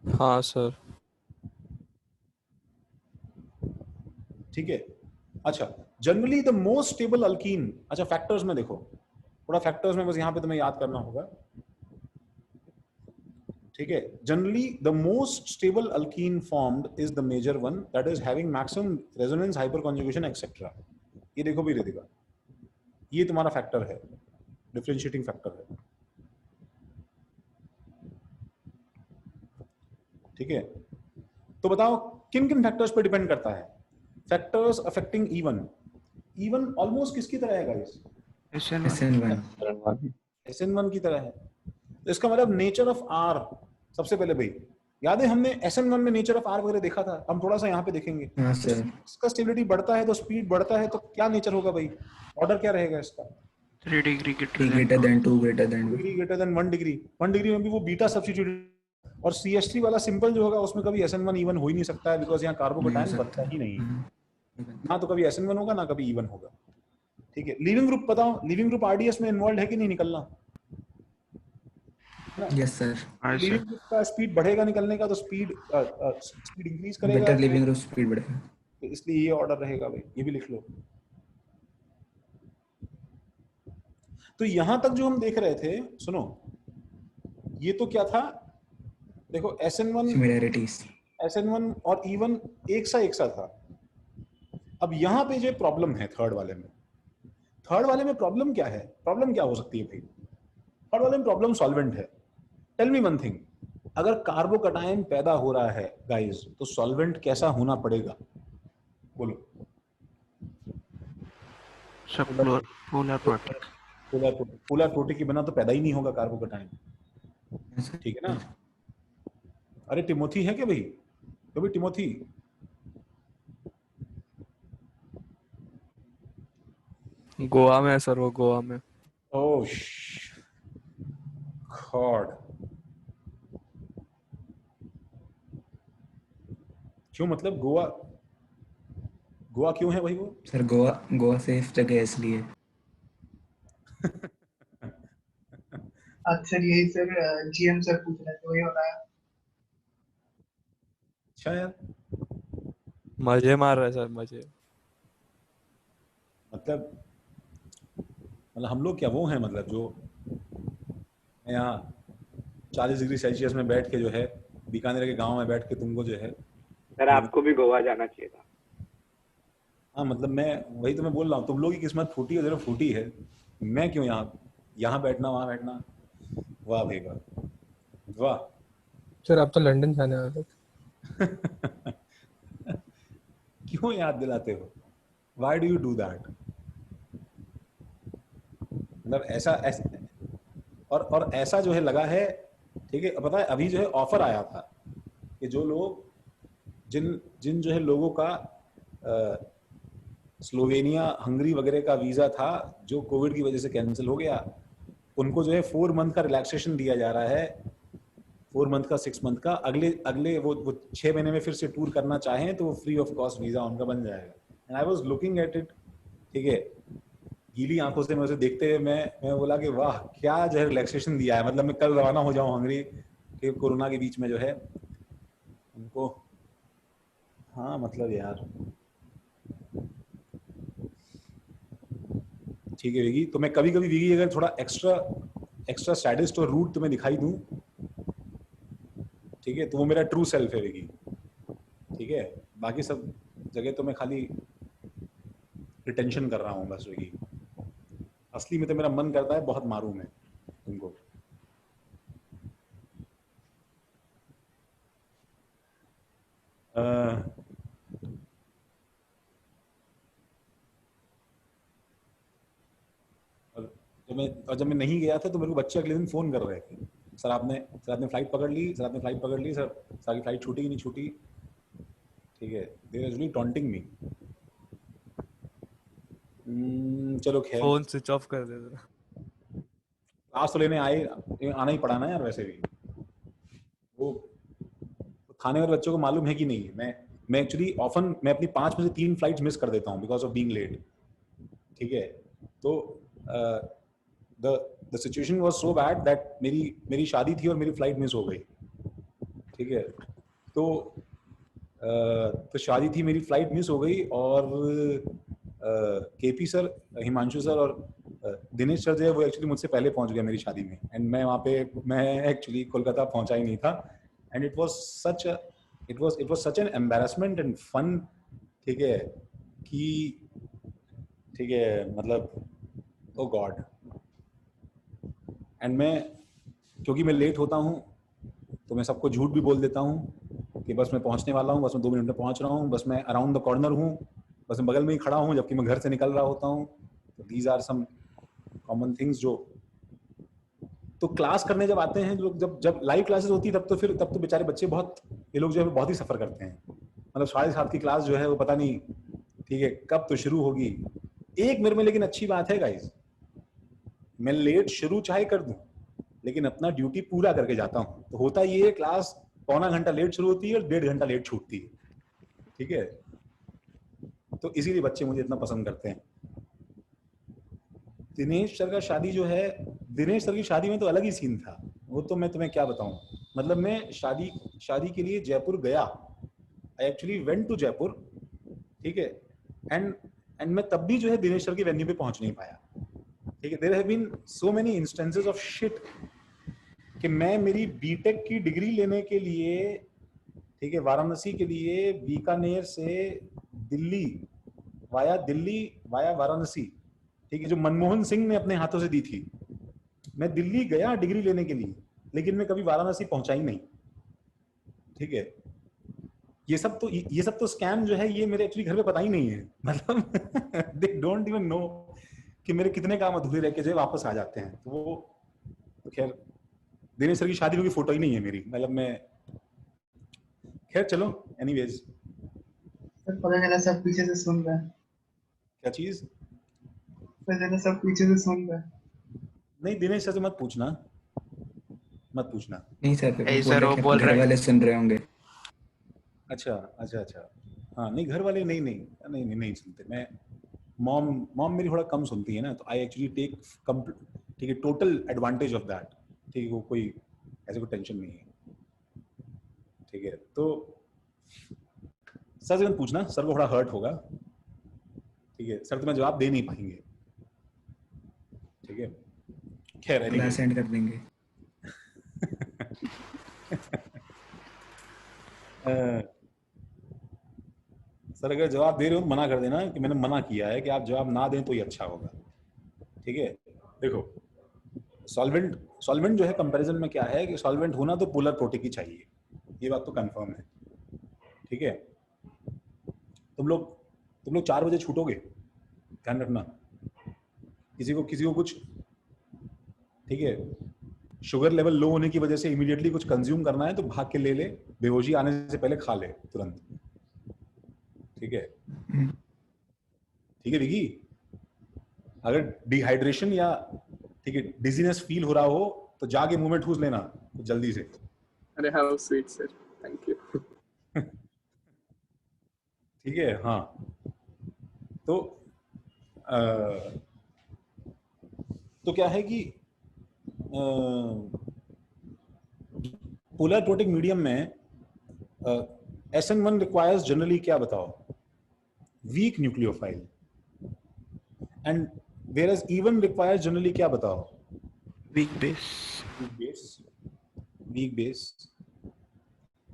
हाँ सर। ठीक है, अच्छा generally the most stable alkyne, अच्छा फैक्टर्स में देखो, थोड़ा फैक्टर्स में बस यहां पे तुम्हें याद करना होगा। ठीक है, generally the most stable alkene formed is the major one that is having maximum resonance hyperconjugation etcetera. ये देखो भी रितिका, ये तुम्हारा फैक्टर है, डिफरेंशिएटिंग फैक्टर है। ठीक है, तो बताओ किन किन फैक्टर्स पर डिपेंड करता है? Factors affecting even, even almost किसकी तरह है गाइस? SN1 की तरह है। तो इसका मतलब नेचर ऑफ आर, सबसे पहले भाई याद है हमने SN1 में नेचर ऑफ आर वगैरह देखा था, हम थोड़ा सा यहाँ पे देखेंगे। इसका स्टेबिलिटी बढ़ता है तो स्पीड बढ़ता है, तो क्या नेचर होगा भाई? ऑर्डर क्या रहेगा इसका? 3 degree greater than 2 greater than 2 degree greater than 1 degree. 1 degree में भी वो बीटा सब्स्टिट्यूट, और CH3 वाला सिंपल जो होगा उसमें कभी SN1 इवन हो ही नहीं सकता है, बिकॉज यहाँ कार्बोकेटायन बनता ही नहीं है ना, तो कभी SN1 होगा ना कभी इवन होगा। ठीक है, लिविंग ग्रुप बताओ, लिविंग ग्रुप RDS में इन्वॉल्व है कि नहीं निकलना? yes sir लिविंग ग्रुप का स्पीड बढ़ेगा निकलने का, तो स्पीड इंक्रीज करेगा, better living group speed बढ़ेगा, तो इसलिए ये ऑर्डर रहेगा भाई, ये भी लिख लो। तो यहां तक जो हम देख रहे थे, सुनो ये तो क्या था, देखो SN1 और E1 एक सा था। अब यहां पे जो प्रॉब्लम है थर्ड वाले में प्रॉब्लम क्या है? प्रॉब्लम क्या हो सकती है भाई? थर्ड वाले में प्रॉब्लम सॉल्वेंट है। टेल मी वन थिंग, अगर कार्बोकेटायन पैदा हो रहा है गाइस, तो सॉल्वेंट कैसा होना पड़ेगा? बोलो। सब पोलर प्रोटिक। पोलर प्रोटिक के बिना तो पैदा ही नहीं होगा कार्बोकेटायन। ठीक है ना? अरे टिमोथी है क्या भाई? तो भाई टिमोथी, गोवा में है सर, वो गोवा में। ओह गॉड, क्यों मतलब गोवा क्यों है भाई वो? सर गोवा सेफ जगह है इसलिए। अक्सर यही सर GM सर पूछ रहे थे, वही हो रहा है। अच्छा यार, मजे मार रहे सर, मजे। मतलब हम लोग क्या वो हैं, मतलब जो यहाँ 40 डिग्री सेल्सियस में बैठ के जो है, बीकानेर के गांव में बैठ के तुमको जो है। सर आपको भी गोवा जाना चाहिए था। हाँ मतलब मैं वही तो मैं बोल रहा हूँ, तुम लोग की किस्मत फूटी है, फूटी है, मैं क्यों यहाँ बैठना वहां बैठना। वाह भाई वाह, वाह सर आप तो लंदन जाने वाले थे। क्यों याद दिलाते हो? Why do you do that? मतलब ऐसा और ऐसा जो है लगा है। ठीक है, पता है अभी जो है ऑफर आया था कि जो लोग जिन जो है लोगों का स्लोवेनिया हंगरी वगैरह का वीजा था जो कोविड की वजह से कैंसिल हो गया, उनको जो है 4 मंथ का रिलैक्सेशन दिया जा रहा है, 4 मंथ का 6 मंथ का। अगले वो 6 महीने में फिर से टूर करना चाहें तो वो फ्री ऑफ कॉस्ट वीजा उनका बन जाएगा। And I was looking at it, ठीक है, गीली आंखों से मैं उसे देखते हुए मैं बोला कि वाह क्या जो है रिलैक्सेशन दिया है। मतलब मैं कल रवाना हो जाऊं हंगरी के कोरोना के बीच में जो है उनको। हाँ मतलब यार ठीक है विगी, तो मैं कभी कभी विगी अगर थोड़ा एक्स्ट्रा सैडिस्ट और रूट तुम्हें दिखाई दूं, ठीक है, तो वो मेरा ट्रू सेल्फ है विगी। ठीक है, बाकी सब जगह तो मैं खाली रिटेंशन कर रहा हूँ बस वही। असली में तो मेरा मन करता है बहुत मारूं मैं तुमको। जब मैं नहीं गया था तो मेरे को बच्चे अगले दिन फोन कर रहे थे, सर आपने फ्लाइट पकड़ ली, सर आपने फ्लाइट पकड़ ली, सर सारी फ्लाइट छूटी कि नहीं छूटी। ठीक है, they are really taunting me. चलो खैर, फोन स्विच ऑफ कर दे जरा। क्लास तो लेने आना ही पड़ा ना यार। वैसे भी वो खाने वाले बच्चों को मालूम है कि नहीं, मैं एक्चुअली ऑफन मैं अपनी 5 में से 3 फ्लाइट्स मिस कर देता हूँ बिकॉज ऑफ बीइंग लेट। ठीक है, तो the situation was so bad that मेरी शादी थी और मेरी फ्लाइट मिस हो गई। ठीक है, तो शादी थी, मेरी फ्लाइट मिस हो गई और केपी सर, हिमांशु सर और दिनेश सर जो है वो एक्चुअली मुझसे पहले पहुंच गया मेरी शादी में, एंड मैं वहाँ पे मैं एक्चुअली कोलकाता पहुंचा ही नहीं था, and it was such an embarrassment and fun. ठीक है कि ठीक है, मतलब ओ गॉड। एंड मैं क्योंकि मैं लेट होता हूँ तो मैं सबको झूठ भी बोल देता हूँ कि बस मैं पहुँचने वाला हूँ, बस मैं 2 मिनट में पहुँच रहा हूँ, बस मैं अराउंड द कॉर्नर हूँ, बस मैं बगल में ही खड़ा हूँ, जबकि मैं घर से निकल रहा होता हूँ। तो these are some common things जो तो क्लास करने जब आते हैं लोग, जब लाइव क्लासेस होती है तब तो बेचारे बच्चे ये लोग जो है बहुत ही सफर करते हैं। मतलब 7:30 की क्लास जो है वो पता नहीं ठीक है कब तो शुरू होगी। एक मेरे में लेकिन अच्छी बात है गाइस, मैं लेट शुरू चाहे कर दूं लेकिन अपना ड्यूटी पूरा करके जाता हूं। तो होता ये क्लास पौना घंटा लेट शुरू होती है और 1.5 घंटा लेट छूटती है। ठीक है, तो इसीलिए बच्चे मुझे इतना पसंद करते हैं। दिनेश सर का शादी जो है, दिनेश सर की शादी में तो अलग ही सीन था। वो तो मैं तुम्हें क्या बताऊं, मतलब मैं शादी के लिए जयपुर गया, I actually went to Jaipur. ठीक है, एंड मैं तब भी जो है दिनेश सर के वेन्यू पे पहुंच नहीं पाया। ठीक है, there have been so many instances of shit कि मैं मेरी बीटेक की डिग्री लेने के लिए, ठीक है, वाराणसी के लिए बीकानेर से दिल्ली वाया वाराणसी, ठीक है, जो मनमोहन सिंह ने अपने हाथों से दी थी, मैं दिल्ली गया डिग्री लेने के लिए, लेकिन मैं कभी वाराणसी पहुंचा ही नहीं। ठीक है, ये सब तो स्कैम जो है ये मेरे एक्चुअली घर पे पता ही नहीं है। मतलब दे डोंट इवन नो कि मेरे कितने काम अधूरे रह के जो वापस आ जाते हैं। तो वो तो खैर दिनेश सर की शादी में फोटो ही नहीं है मेरी, मतलब मैं खैर चलो एनीवेज। सर पता चला सब पीछे से सुन रहा है। क्या चीज? पता चला सब पीछे से सुन रहा है। नहीं, दिनेश सर से मत पूछना। नहीं सर, वो बोल घर वाले सुन रहे होंगे। अच्छा। हाँ नहीं, घर वाले नहीं सुनते। मैं मॉम मेरी थोड़ा कम सुनती है ना, तो आई एक्चुअली टेक ठीक है टोटल एडवांटेज ऑफ दैट। ठीक है, वो कोई ऐसे कोई टेंशन नहीं है। ठीक है, तो सर से मत पूछना, सर को थोड़ा हर्ट होगा। ठीक है, सर तुम्हें जवाब दे नहीं पाएंगे। ठीक है, खैर क्लास एंड कर देंगे। सर अगर जवाब दे रहे हो तो मना कर देना कि मैंने मना किया है कि आप जवाब ना दें तो ही अच्छा होगा। ठीक है, देखो सॉल्वेंट जो है कंपैरिजन में क्या है कि सॉल्वेंट होना तो पोलर प्रोटिक ही चाहिए, ये बात तो कंफर्म है। ठीक है, तुम लोग 4 बजे छूटोगे, ध्यान रखना। किसी को कुछ, ठीक है, शुगर लेवल लो होने की वजह से इमीडिएटली कुछ कंज्यूम करना है तो भाग के ले ले, बेहोशी आने से पहले खा ले तुरंत। ठीक है विकी, अगर डिहाइड्रेशन या ठीक है डिजीनेस फील हो रहा हो तो जाके मुंह में ठूस लेना तो जल्दी से। अरे how sweet sir, thank you. ठीक है, हाँ तो क्या है कि पोलर प्रोटिक मीडियम में SN1 रिक्वायर्स जनरली क्या बताओ, weak nucleophile, and whereas E1 requires generally क्या बताओ, वीक बेस।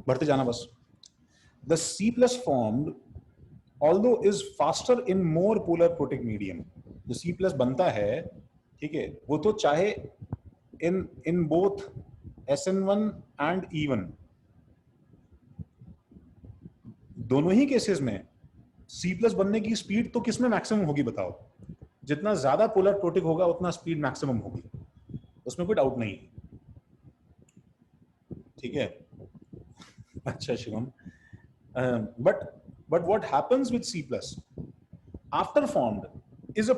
बढ़ते जाना बस। The C+ formed although is faster in more polar protic medium. जो C प्लस बनता है, ठीक है, वो तो चाहे in both SN1 and E1, दोनों ही केसेस में C प्लस बनने की स्पीड तो किसमें मैक्सिमम होगी बताओ? जितना ज्यादा पोलर प्रोटिक होगा उतना स्पीड मैक्सिमम होगी, उसमें कोई डाउट नहीं है, ठीक है? अच्छा Shivam, but what happens with C plus after formed is a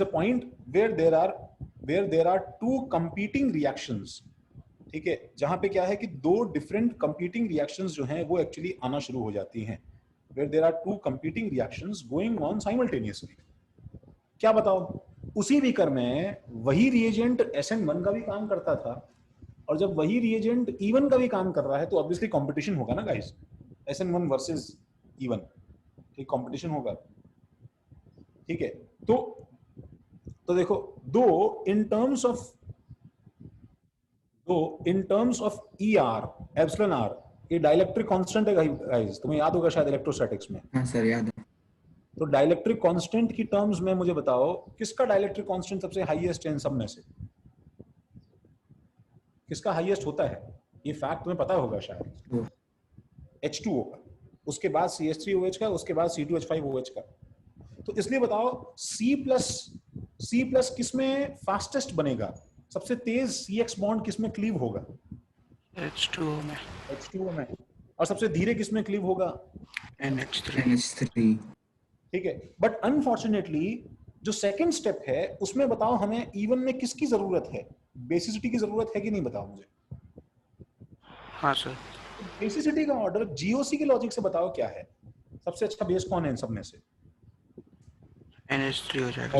point where there are two competing reactions, ठीक है, जहां पे क्या है कि दो डिफरेंट competing reactions जो हैं वो एक्चुअली आना शुरू हो जाती हैं, where there are two competing reactions going on simultaneously. क्या बताओ, उसी बीकर में वही रिएजेंट SN1 का भी काम करता था, और जब वही रिएजेंट E1 का भी काम कर रहा है तो ऑब्वियसली कंपटीशन होगा ना गाइस, SN1 वर्सेस E1, ठीक, कंपटीशन होगा, ठीक है? तो देखो, दो in terms of ER epsilon R, ये डाइलेक्ट्रिक कांस्टेंट है गाइस, तुम्हें याद होगा शायद इलेक्ट्रोस्टैटिक्स में। हाँ सर याद है। तो डाइलेक्ट्रिक कांस्टेंट की टर्म्स में मुझे बताओ किसका डाइलेक्ट्रिक कांस्टेंट सबसे हाईएस्ट है इन सब में से? किसका हाईएस्ट होता है? ये फैक्ट तुम्हें पता होगा शायद, H2O का, उसके बाद CH3OH का, उसके बाद C2H5OH का। तो इसलिए बताओ C प्लस किसमें फास्टेस्ट बनेगा, सबसे तेज CX बॉन्ड किसमें क्लीव होगा? H2O में। H2O में। और सबसे धीरे किसमें क्लीव होगा? NH3। ठीक है, बट अनफॉर्चुनेटली जो सेकंड स्टेप है उसमें बताओ हमें E1 में किसकी जरूरत है? बेसिसिटी की जरूरत है कि नहीं, बताओ मुझे। हाँ सर। बेसिसिटी का ऑर्डर GOC के लॉजिक से बताओ क्या है? सबसे अच्छा बेस कौन है इन सब में से? NH3 हो जाएगा।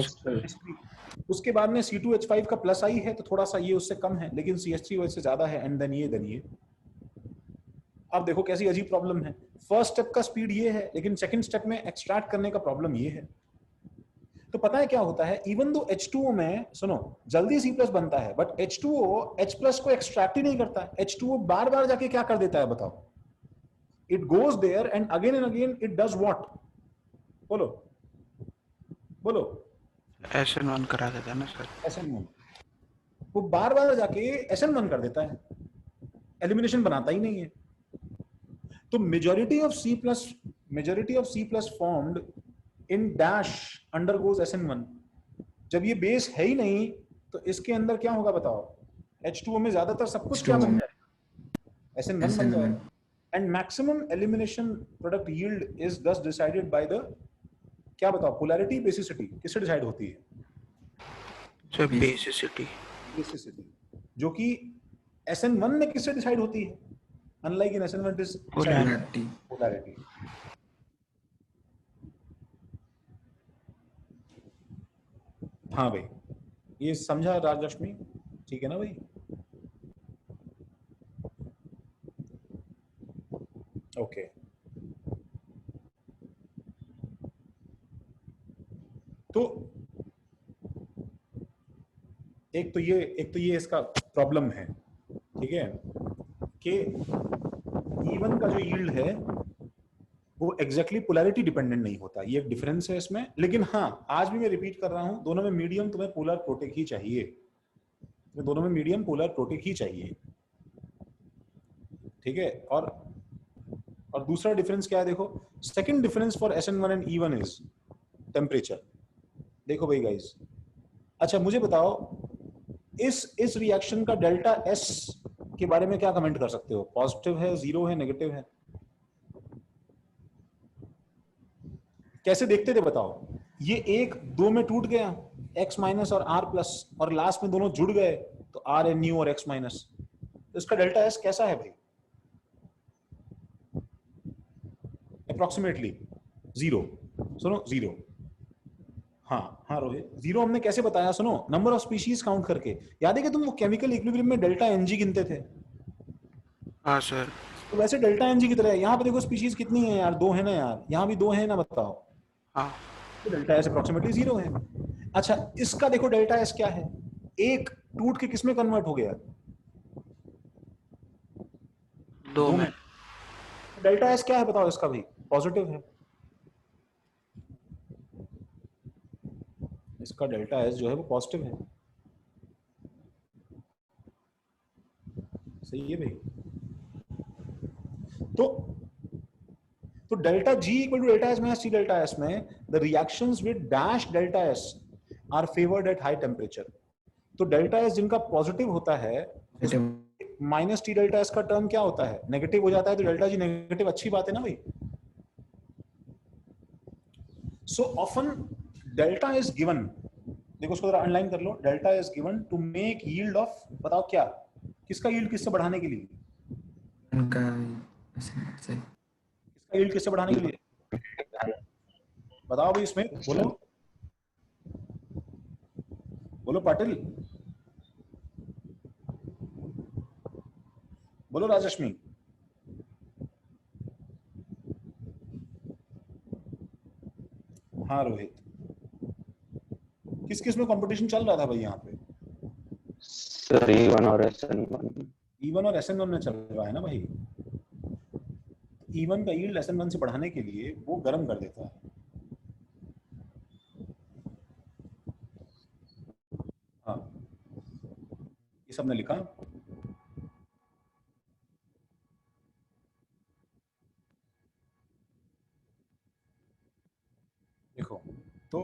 उसके बाद में C2H5 का प्लस आई है तो थोड़ा सा ये उससे कम है, लेकिन CH3 से ज्यादा है, एंड देन ये। अब देखो कैसी अजीब प्रॉब्लम है, फर्स्ट स्टेप का स्पीड ये है, लेकिन सेकंड स्टेप में एक्सट्रैक्ट करने का प्रॉब्लम ये है। तो पता है क्या होता है, इवन दो H2O में, सुनो, जल्दी C प्लस बनता है, बट H2O H प्लस को एक्सट्रैक्ट ही नहीं करता। H2O बार बार जाके क्या कर देता है बताओ? It goes there and again it does what? बोलो। SN1 करा देता है ना सर। SN1 वो बार बार जाके SN1 कर देता है, एलिमिनेशन बनाता ही नहीं है। तो majority of C plus formed in dash undergoes SN1। जब ये बेस है ही नहीं तो इसके अंदर क्या होगा बताओ? H2O में ज्यादातर सब कुछ क्या बन जाएगा? SN1 बन जाएगा। And maximum elimination product yield is दस डिसाइडेड बाय द, क्या बताओ, पोलैरिटी, बेसिसिटी किससे डिसाइड होती है? सर बेसिसिटी, जो कि SN1 में किससे डिसाइड होती है? Unlike in SN1 is polarity. हाँ भाई, ये समझा राजलक्ष्मी? ठीक है ना भाई? ओके। तो एक तो ये इसका प्रॉब्लम है, ठीक है, कि E1 का जो यील्ड है वो एग्जैक्टली पोलैरिटी डिपेंडेंट नहीं होता, ये एक डिफरेंस है इसमें। लेकिन हाँ, आज भी मैं रिपीट कर रहा हूं, दोनों में मीडियम तुम्हें पोलर प्रोटिक ही चाहिए, दोनों में मीडियम पोलर प्रोटिक ही चाहिए, ठीक है? और दूसरा डिफरेंस क्या है देखो, second difference for SN1 and E1 is temperature. देखो भाई गाइस, अच्छा मुझे बताओ इस रिएक्शन का डेल्टा S के बारे में क्या कमेंट कर सकते हो? पॉजिटिव है, जीरो है, नेगेटिव है? कैसे देखते थे बताओ? ये एक दो में टूट गया, X माइनस और R प्लस, और लास्ट में दोनों जुड़ गए तो R है न्यू और X माइनस। तो इसका डेल्टा S कैसा है भाई? Approximately zero. सुनो, जीरो। हाँ रोहित, जीरो हमने कैसे बताया? सुनो, नंबर ऑफ स्पीशीज काउंट करके। याद है कि तुम वो केमिकल इक्विलिब्रियम में डेल्टा Ng गिनते थे? हाँ सर। तो वैसे डेल्टा Ng की तरह है। यहाँ पे देखो स्पीशीज कितनी है यार, दो है ना यार, यहाँ भी दो है ना, बताओ। हाँ, तो डेल्टा S अप्रोक्सीमेटली जीरो है। अच्छा, इसका देखो डेल्टा S क्या है, एक टूट के किस में कन्वर्ट हो गया? दो में। डेल्टा एस क्या है बताओ इसका भी? पॉजिटिव है। इसका डेल्टा एस जो है वो पॉजिटिव है। सही है भाई। तो delta G equal to delta S minus T delta S में the reactions with dash delta S are favoured at high temperature. तो डेल्टा एस जिनका पॉजिटिव होता है, माइनस टी डेल्टा एस का टर्म क्या होता है? नेगेटिव हो जाता है। तो डेल्टा जी नेगेटिव, अच्छी बात है ना भाई। So often delta is given, देखो उसको जरा अंडरलाइन कर लो। Delta is given to make yield of, बताओ क्या, किसका यील्ड किससे बढ़ाने के लिए? उनका किसका यील्ड किससे बढ़ाने के लिए? बताओ भाई इसमें, बोलो बोलो पाटिल, बोलो राजश्मी। हाँ रोहित, किस किस में कंपटीशन चल रहा था भाई यहाँ पे? सर E1 और SN1। E1 और SN1 में चल रहा है ना भाई। E1 का यील्ड SN1 से बढ़ाने के लिए वो गर्म कर देता है। हाँ, ये सबने लिखा। देखो तो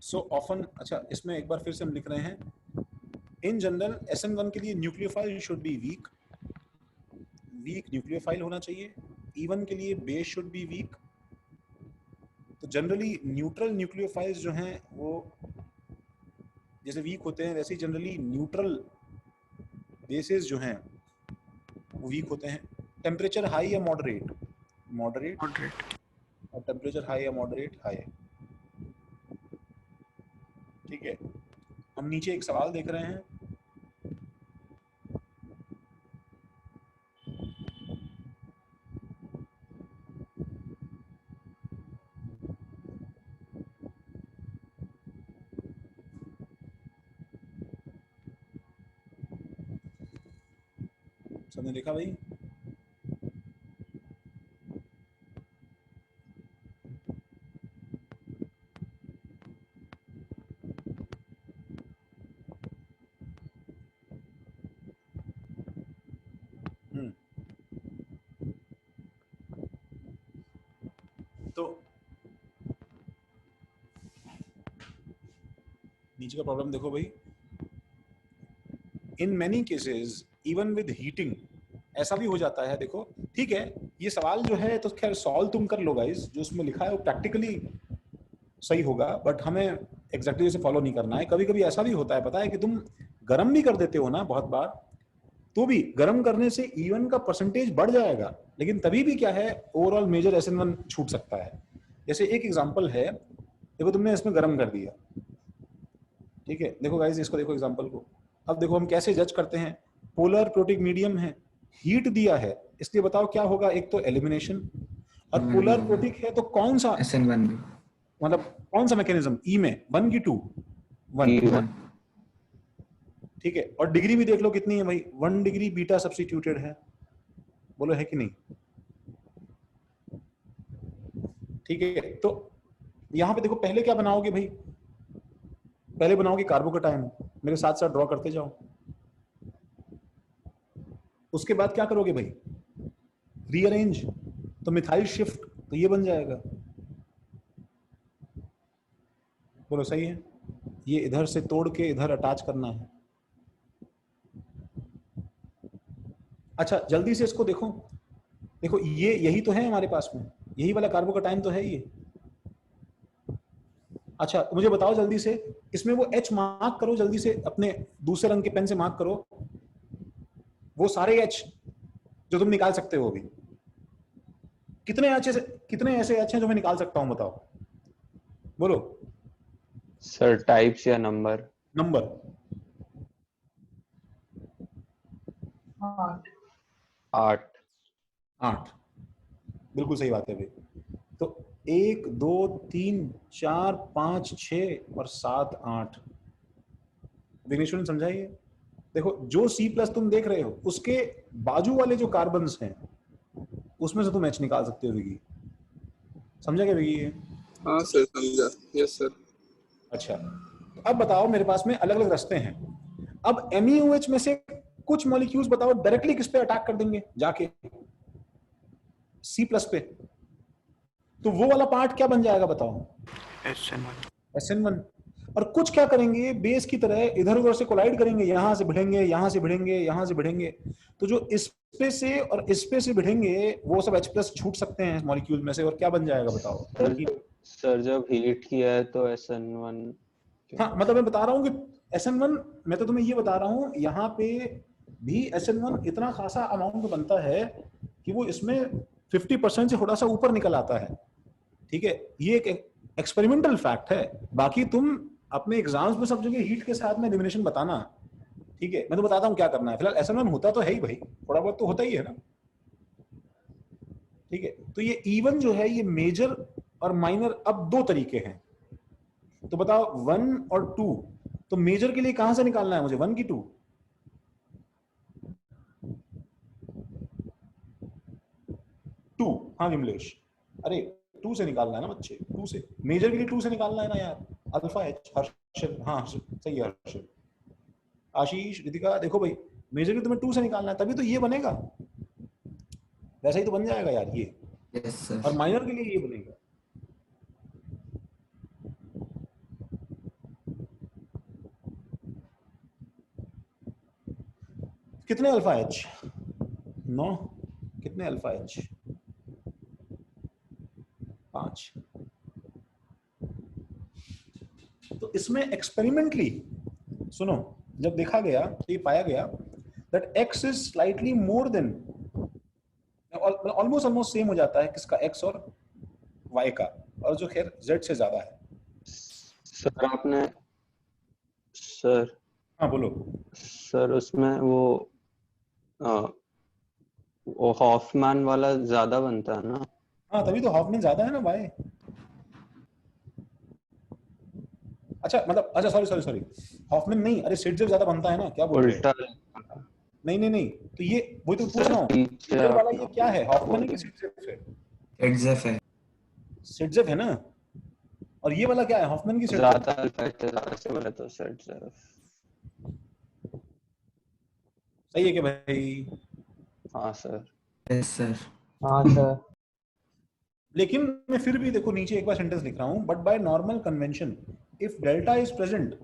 सो ऑफन, अच्छा इसमें एक बार फिर से हम लिख रहे हैं, इन जनरल SN1 के लिए nucleophile should be weak, weak nucleophile होना चाहिए। E1 के लिए बेस शुड बी वीक। तो जनरली न्यूट्रल न्यूक्लियोफाइल्स जो हैं वो जैसे वीक होते हैं, वैसे ही जनरली न्यूट्रल बेसेस जो हैं वो वीक होते हैं। टेम्परेचर हाई या मॉडरेट? मॉडरेट। और टेम्परेचर हाई या मॉडरेट? हाई। ठीक है, हम नीचे एक सवाल देख रहे हैं। सबने देखा भाई? तो नीचे का प्रॉब्लम देखो भाई। In many cases even with heating, ऐसा भी हो जाता है। देखो ठीक है, ये सवाल जो है तो खैर सॉल्व तुम कर लो गाइस, जो उसमें लिखा है वो प्रैक्टिकली सही होगा, बट हमें एग्जैक्टली इसे फॉलो नहीं करना है। कभी कभी ऐसा भी होता है, पता है कि तुम गर्म भी कर देते हो ना बहुत बार, तो भी गर्म करने से E1 का परसेंटेज बढ़ जाएगा, लेकिन तभी भी क्या है, ओवरऑल मेजर SN1 छूट सकता है। जैसे एक एग्जांपल है, देखो तुमने इसमें गर्म कर दिया, ठीक है, देखो गाइस इसको देखो एग्जांपल को। अब देखो हम कैसे जज करते हैं, पोलर प्रोटिक मीडियम है, हीट दिया है, इसलिए बताओ क्या होगा? एक तो एलिमिनेशन, और पोलर प्रोटिक है तो कौन सा SN1 भी, मतलब कौन सा मैकेनिज्म? ई में 1 की 2? 1। ठीक है, और डिग्री भी देख लो कितनी है भाई, 1 डिग्री बीटा सब्स्टिट्यूटेड है, बोलो है कि नहीं? ठीक है, तो यहां पे देखो पहले क्या बनाओगे भाई? पहले बनाओगे कार्बोकैटायन, मेरे साथ साथ ड्रॉ करते जाओ। उसके बाद क्या करोगे भाई? रीअरेंज, तो मिथाइल शिफ्ट, तो ये बन जाएगा। बोलो सही है? ये इधर से तोड़ के इधर अटैच करना है। अच्छा जल्दी से इसको देखो, देखो ये यही तो है हमारे पास में, यही वाला कार्बोकैटायन तो है ये। अच्छा मुझे बताओ जल्दी से, इसमें वो H मार्क करो जल्दी से, अपने दूसरे रंग के पेन से मार्क करो वो सारे H जो तुम निकाल सकते हो अभी। कितने ऐसे H हैं जो मैं निकाल सकता हूं, बताओ, बोलो। सर टाइप्स या नंबर? नंबर। 8। बिल्कुल सही बात है भाई। तो 1 2 3 4 5 6 और 7 8। विघ्नेश्वर ने समझाइए। देखो जो C+ तुम देख रहे हो उसके बाजू वाले जो कार्बन्स हैं उसमें से तुम H निकाल सकते हो विगी। समझा क्या विगी ये? हाँ सर समझा। Yes sir. अच्छा, तो अब बताओ मेरे पास में अलग अलग रास्ते हैं। अब MEOH में से कुछ मॉलिक्यूल्स बताओ डायरेक्टली किस पे अटैक कर देंगे जाके, C+ पे, तो वो वाला पार्ट क्या बन जाएगा बताओ? SN1। और कुछ क्या करेंगे, बेस की तरह इधर उधर से कोलाइड करेंगे, यहां से भिड़ेंगे, यहां से भिड़ेंगे, यहां से भिड़ेंगे, तो जो इस पे से और इस पे से भिड़ेंगे वो सब H+ छूट सकते हैं मॉलिक्यूल में से, और क्या बन जाएगा बताओ? सर जब हीट किया है तो SN1। हाँ मतलब मैं बता रहा हूँ कि SN1, मैं तो तुम्हें ये बता रहा हूँ यहाँ पे भी SN1 इतना खासा अमाउंट बनता है कि वो इसमें 50% से थोड़ा सा ऊपर निकल आता है। ठीक है, ये एक एक्सपेरिमेंटल फैक्ट है। बाकी तुम अपने एग्जाम्स में सब जगह हीट के साथ में एलिमिनेशन बताना। ठीक है, मैं तो बताता हूँ क्या करना है। फिलहाल SN1 होता तो है ही भाई, थोड़ा बहुत तो होता ही है ना। ठीक है, तो ये E1 जो है ये मेजर और माइनर अब दो तरीके हैं। तो बताओ 1 और 2, तो मेजर के लिए कहां से निकालना है मुझे, 1 की 2? 2। हाँ विमलेश, अरे 2 से निकालना है ना बच्चे, 2 से मेजर के लिए 2 से निकालना है ना यार। अल्फा H, हर्षद, हाँ सही है हर्षद, आशीष, रितिका, देखो भाई मेजर के लिए तुम्हें 2 से निकालना है, तभी तो ये बनेगा। वैसा ही तो बन जाएगा यार ये। Yes sir. और माइनर के लिए ये बनेगा। कितने अल्फा H? 9। कितने अल्फा H? 5। तो इसमें एक्सपेरिमेंटली सुनो, जब देखा गया तो ये पाया गया that X is slightly more than, almost same हो जाता है किसका, X और Y का, और जो खैर Z से ज्यादा है। सर आपने, सर हाँ बोलो सर उसमें वो हॉफमैन वाला ज्यादा बनता है ना? हाँ तभी तो हॉफमैन ज्यादा है ना भाई। अच्छा मतलब, अच्छा सॉरी हॉफमैन नहीं, अरे सिडजेफ ज्यादा बनता है ना, क्या बोल रहे हो? उल्टा। नहीं, तो ये वही तो पूछ रहा हूँ, सिडजेफ वाला ये क्या है, हॉफमैन है कि सिडजेफ है? सिडजेफ है। सिडजेफ है ना, और ये वाला क्या है, हॉफमैन की सिडजेफ? ज्यादा अल्फा H ज्यादा से बोले तो सिडजेफ। सही है कि भाई? हाँ सर। Yes sir. हाँ सर। लेकिन मैं फिर भी देखो नीचे एक बार सेंटेंस लिख रहा हूं, but by normal convention if delta is present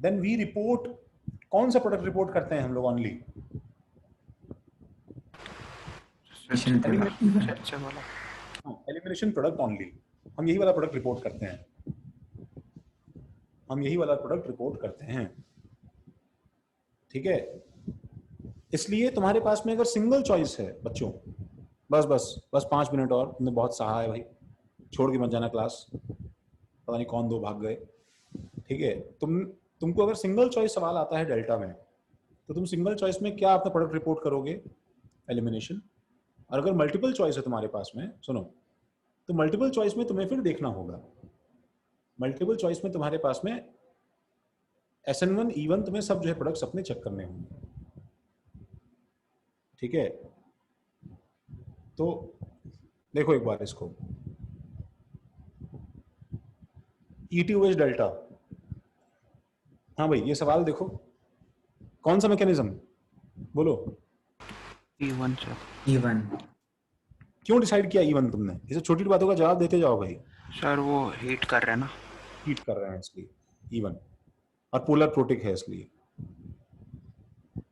then we report, कौन सा प्रोडक्ट रिपोर्ट करते हैं हम लोग? ओनली एलिमिनेशन प्रोडक्ट ओनली, हम यही वाला प्रोडक्ट रिपोर्ट करते हैं, हम यही वाला प्रोडक्ट रिपोर्ट करते हैं। ठीक है, इसलिए तुम्हारे पास में अगर सिंगल चॉइस है बच्चों, बस 5 मिनट और, तुमने बहुत सहा है भाई, छोड़ के मत जाना क्लास, पता नहीं कौन दो भाग गए। ठीक है, तुमको अगर सिंगल चॉइस सवाल आता है डेल्टा में, तो तुम सिंगल चॉइस में क्या अपना प्रोडक्ट रिपोर्ट करोगे? एलिमिनेशन। और अगर मल्टीपल चॉइस है तुम्हारे पास में, सुनो, तो मल्टीपल चॉइस में तुम्हें फिर देखना होगा, मल्टीपल चॉइस में तुम्हारे पास में SN1 E1 तुम्हें सब जो है प्रोडक्ट्स अपने चेक करने होंगे। ठीक है, तो देखो एक बार इसको, ETOH डेल्टा, हाँ भाई ये सवाल देखो, कौन सा मैकेनिज्म बोलो? E1 sir. E1। क्यों डिसाइड किया E1 तुमने? इसे छोटी बातों का जवाब देते जाओ भाई। सर वो हीट कर रहे हैं ना, हीट कर रहे हैं इसलिए E1, और पोलर प्रोटिक है इसलिए।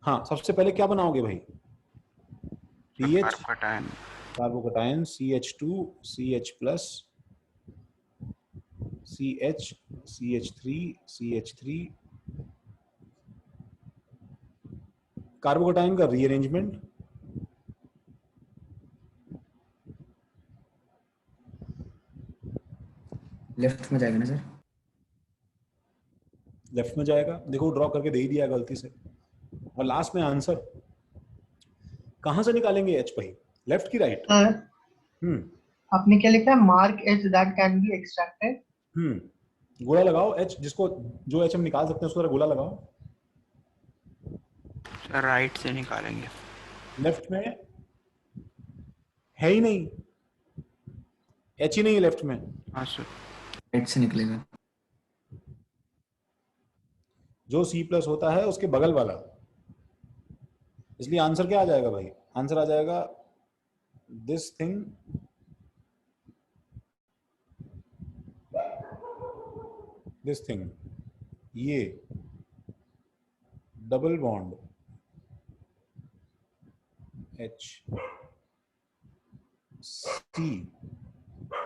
हाँ सबसे पहले क्या बनाओगे भाई? PH, carbocation, CH2 CH+, CH, CH3, CH3, carbocation का रीअरेंजमेंट, लेफ्ट में जाएगा ना सर? लेफ्ट में जाएगा, देखो ड्रॉ करके दे ही दिया गलती से। और लास्ट में आंसर कहां से निकालेंगे H भाई, लेफ्ट की राइट? आपने क्या लिखा है? Mark H that can be extracted. गोला लगाओ H, जिसको जो H हम निकाल सकते हैं उसको गोला लगाओ। राइट से निकालेंगे। लेफ्ट में है ही नहीं, एच ही नहीं है लेफ्ट में। हाँ सर। राइट से निकलेगा। जो सी प्लस होता है उसके बगल वाला, इसलिए आंसर क्या आ जाएगा भाई? आंसर आ जाएगा दिस थिंग ये double bond H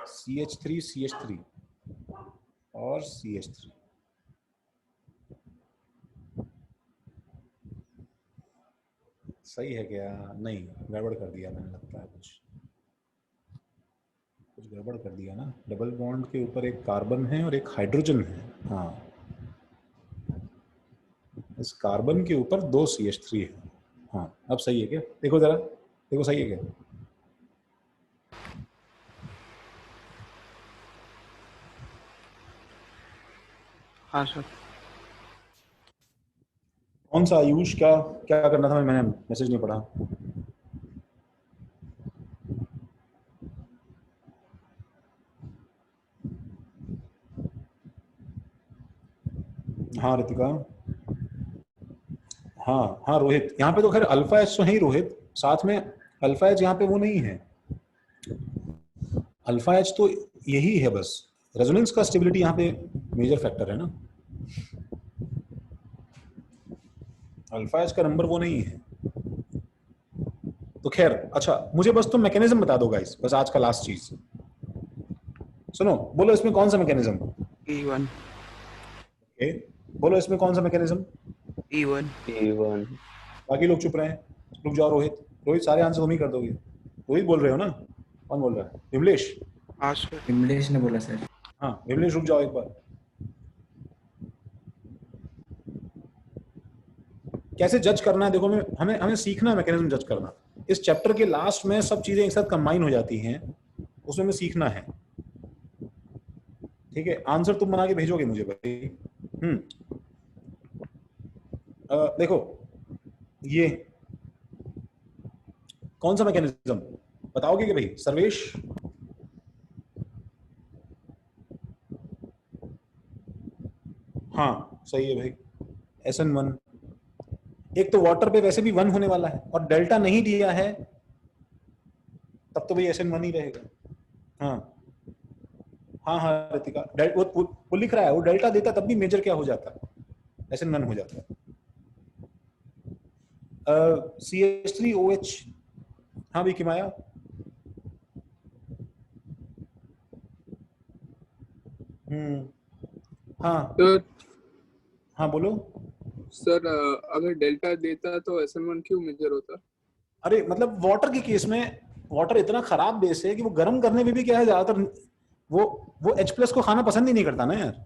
CH3 CH3 और CH3। सही है क्या? नहीं, गड़बड़ कर दिया मैंने, लगता है कुछ गड़बड़ कर दिया ना। डबल बॉन्ड के ऊपर एक कार्बन है और एक हाइड्रोजन है। हाँ, इस कार्बन के ऊपर 2 CH3 है। हाँ, अब सही है क्या? देखो जरा, देखो सही है क्या? हाँ सर। कौन सा आयुष? क्या क्या करना था? मैंने मैसेज नहीं पढ़ा। हाँ रितिका। हाँ हाँ रोहित, यहाँ पे तो खैर अल्फा एच तो है ही रोहित, साथ में अल्फा एच यहाँ पे वो नहीं है। अल्फा एच तो यही है बस, रेजोनेंस का स्टेबिलिटी यहाँ पे मेजर फैक्टर है ना। अल्फा एच का नंबर वो नहीं है। तो खैर अच्छा, मुझे बस तुम मैकेनिज्म बता दो गाइस, बस आज का लास्ट चीज। सुनो, बोलो इसमें कौन सा मैकेनिज्म? E1। ओके, बोलो इसमें कौन सा मैकेनिज्म? E1। E1। बाकी लोग चुप रहे हैं। रुक जाओ रोहित, रोहित सारे आंसर तुम ही कर दोगे। रोहित बोल रहे हो ना? कौन बोल रहा है? विमलेश? हाँ सर। विमलेश ने बोला सर। हाँ विमलेश, रुक जाओ एक बार। कैसे जज करना है देखो, हमें हमें सीखना है मैकेनिज्म जज करना। इस चैप्टर के लास्ट में सब चीजें एक साथ कंबाइन हो जाती हैं, उसमें हमें सीखना है। ठीक है, आंसर तुम बना के भेजोगे मुझे भाई। देखो ये कौन सा मैकेनिज्म बताओगे कि भाई? सर्वेश? हाँ सही है भाई, SN1। एक तो वाटर पे वैसे भी 1 होने वाला है, और डेल्टा नहीं दिया है तब तो भाई SN1 ही रहेगा। हाँ हाँ हाँ रितिका, वो लिख रहा है, वो डेल्टा देता तब भी मेजर क्या हो जाता? SN1 हो जाता है। CH3OH। हाँ भी किमाया? हाँ तो हाँ बोलो सर, अगर डेल्टा देता तो SN1 क्यों मेजर होता? अरे मतलब वाटर के केस में, वाटर इतना खराब बेस है कि वो गर्म करने में भी क्या है, ज्यादातर वो H+ को खाना पसंद ही नहीं करता ना यार,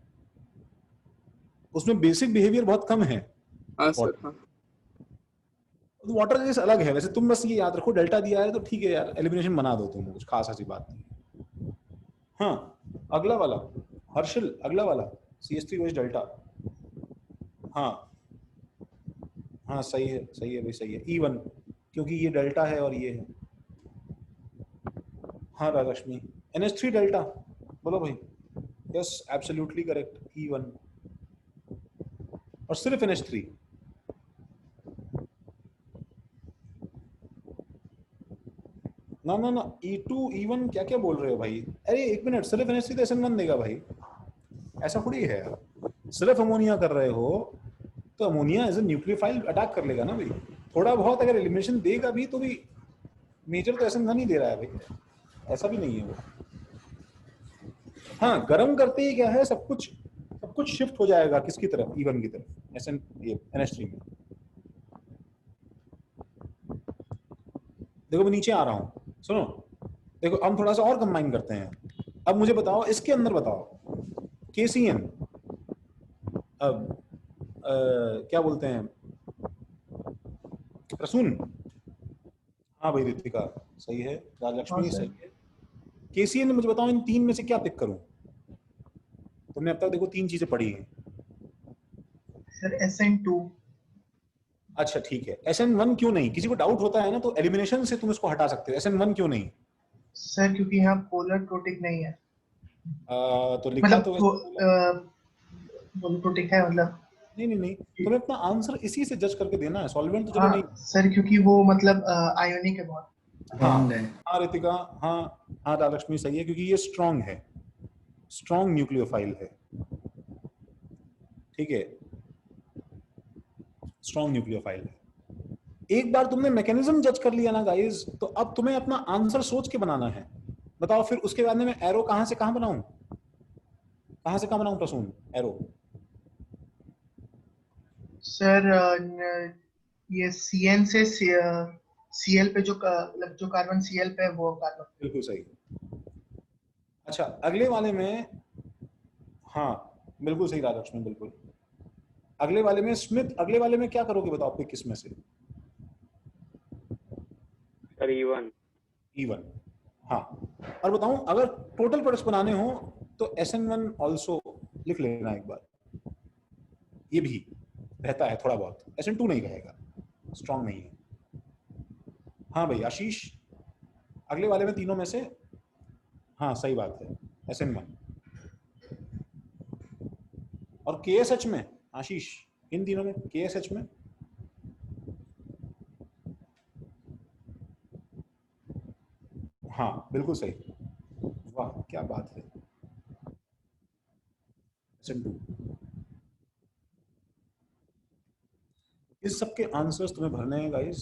उसमें बेसिक बिहेवियर बहुत कम है। हाँ सर। हाँ वाटर का केस अलग है। वैसे तुम बस ये याद रखो, डेल्टा दिया है तो ठीक है यार, एलिमिनेशन बना दो तुम, कुछ खास ऐसी बात नहीं। हाँ अगला वाला हर्षल, अगला वाला CH3OH डेल्टा। हाँ हाँ सही है, सही है भाई, सही है E1, क्योंकि ये डेल्टा है और ये है। हाँ राजलक्ष्मी, NH3 डेल्टा। बोलो भाई। यस एब्सोल्युटली करेक्ट, E1 और सिर्फ NH3। ना ना ना, E2 E1 क्या क्या बोल रहे हो भाई? अरे एक मिनट, सिर्फ NH3 तो SN1 देगा भाई, ऐसा थोड़ी है यार। सिर्फ अमोनिया कर रहे हो तो ammonia as a nucleophile attack कर लेगा ना भाई। थोड़ा बहुत अगर एलिमिनेशन देगा भी तो भी मेजर तो SN1 ही दे रहा है भाई, ऐसा भी नहीं है वो। हाँ गर्म करते ही क्या है, सब कुछ शिफ्ट हो जाएगा किसकी तरफ? E1 की तरफ, NH3 में। देखो मैं नीचे आ रहा हूं, सुनो। देखो हम थोड़ा सा और कंबाइन करते हैं। अब मुझे बताओ, इसके अंदर बताओ KCN, अब क्या बोलते हैं, प्रसून? हाँ भाई रितिका सही है, राजलक्ष्मी सही है। KCN मुझे बताओ, इन तीन में से क्या पिक करूं? तुमने अब तक देखो 3 चीजें पढ़ी हैं। Sir SN2। अच्छा ठीक है, SN1 क्यों नहीं? किसी को डाउट होता है ना तो एलिमिनेशन से तुम इसको हटा सकते हो। SN1 क्यों नहीं? सर क्योंकि यहाँ पोलर प्रोटिक नहीं है। तो लिखा तो पोलर प्रोटिक है मतलब। नहीं, तुम्हें अपना आंसर इसी से जज करके देना है, सॉल्वेंट तो चलो नहीं। सर क्योंकि वो मतलब आयोनिक है बहुत। हाँ रितिका, हाँ रालक्ष्मी सही है, क्योंकि ये स्ट्रॉन्ग है, स्ट्रॉन्ग न्यूक्लियोफाइल है, ठीक है, स्ट्रॉन्ग न्यूक्लियोफाइल है। एक बार तुमने मैकेनिज्म जज कर लिया ना गाइस, तो अब तुम्हें अपना आंसर सोच के बनाना है। बताओ फिर उसके बाद में मैं एरो कहां से कहां बनाऊं, कहां से कहां बनाऊं प्रसून एरो? सर ये CN से CL पे जो कार्बन CL पे है वो कार्बन। बिल्कुल सही। अच्छा अगले वाले में, हाँ बिल्कुल सही राधाकृष्ण, बिल्कुल। अगले वाले में स्मिथ, अगले वाले में क्या करोगे बताओ पिक किसमें से? Sir E1। E1, हाँ। और बताऊं अगर टोटल प्रोडक्ट्स बनाने हो तो SN1 ऑल्सो लिख लेना एक बार, ये भी रहता है थोड़ा बहुत। SN2 नहीं रहेगा, स्ट्रॉन्ग नहीं है। हाँ भाई आशीष, अगले वाले में तीनों में से, हाँ सही बात है, SN1। और KSH में आशीष, इन तीनों में KSH में हाँ बिल्कुल सही, वाह क्या बात है, SN2। इस सब के आंसर्स तुम्हें भरने हैं गाइस।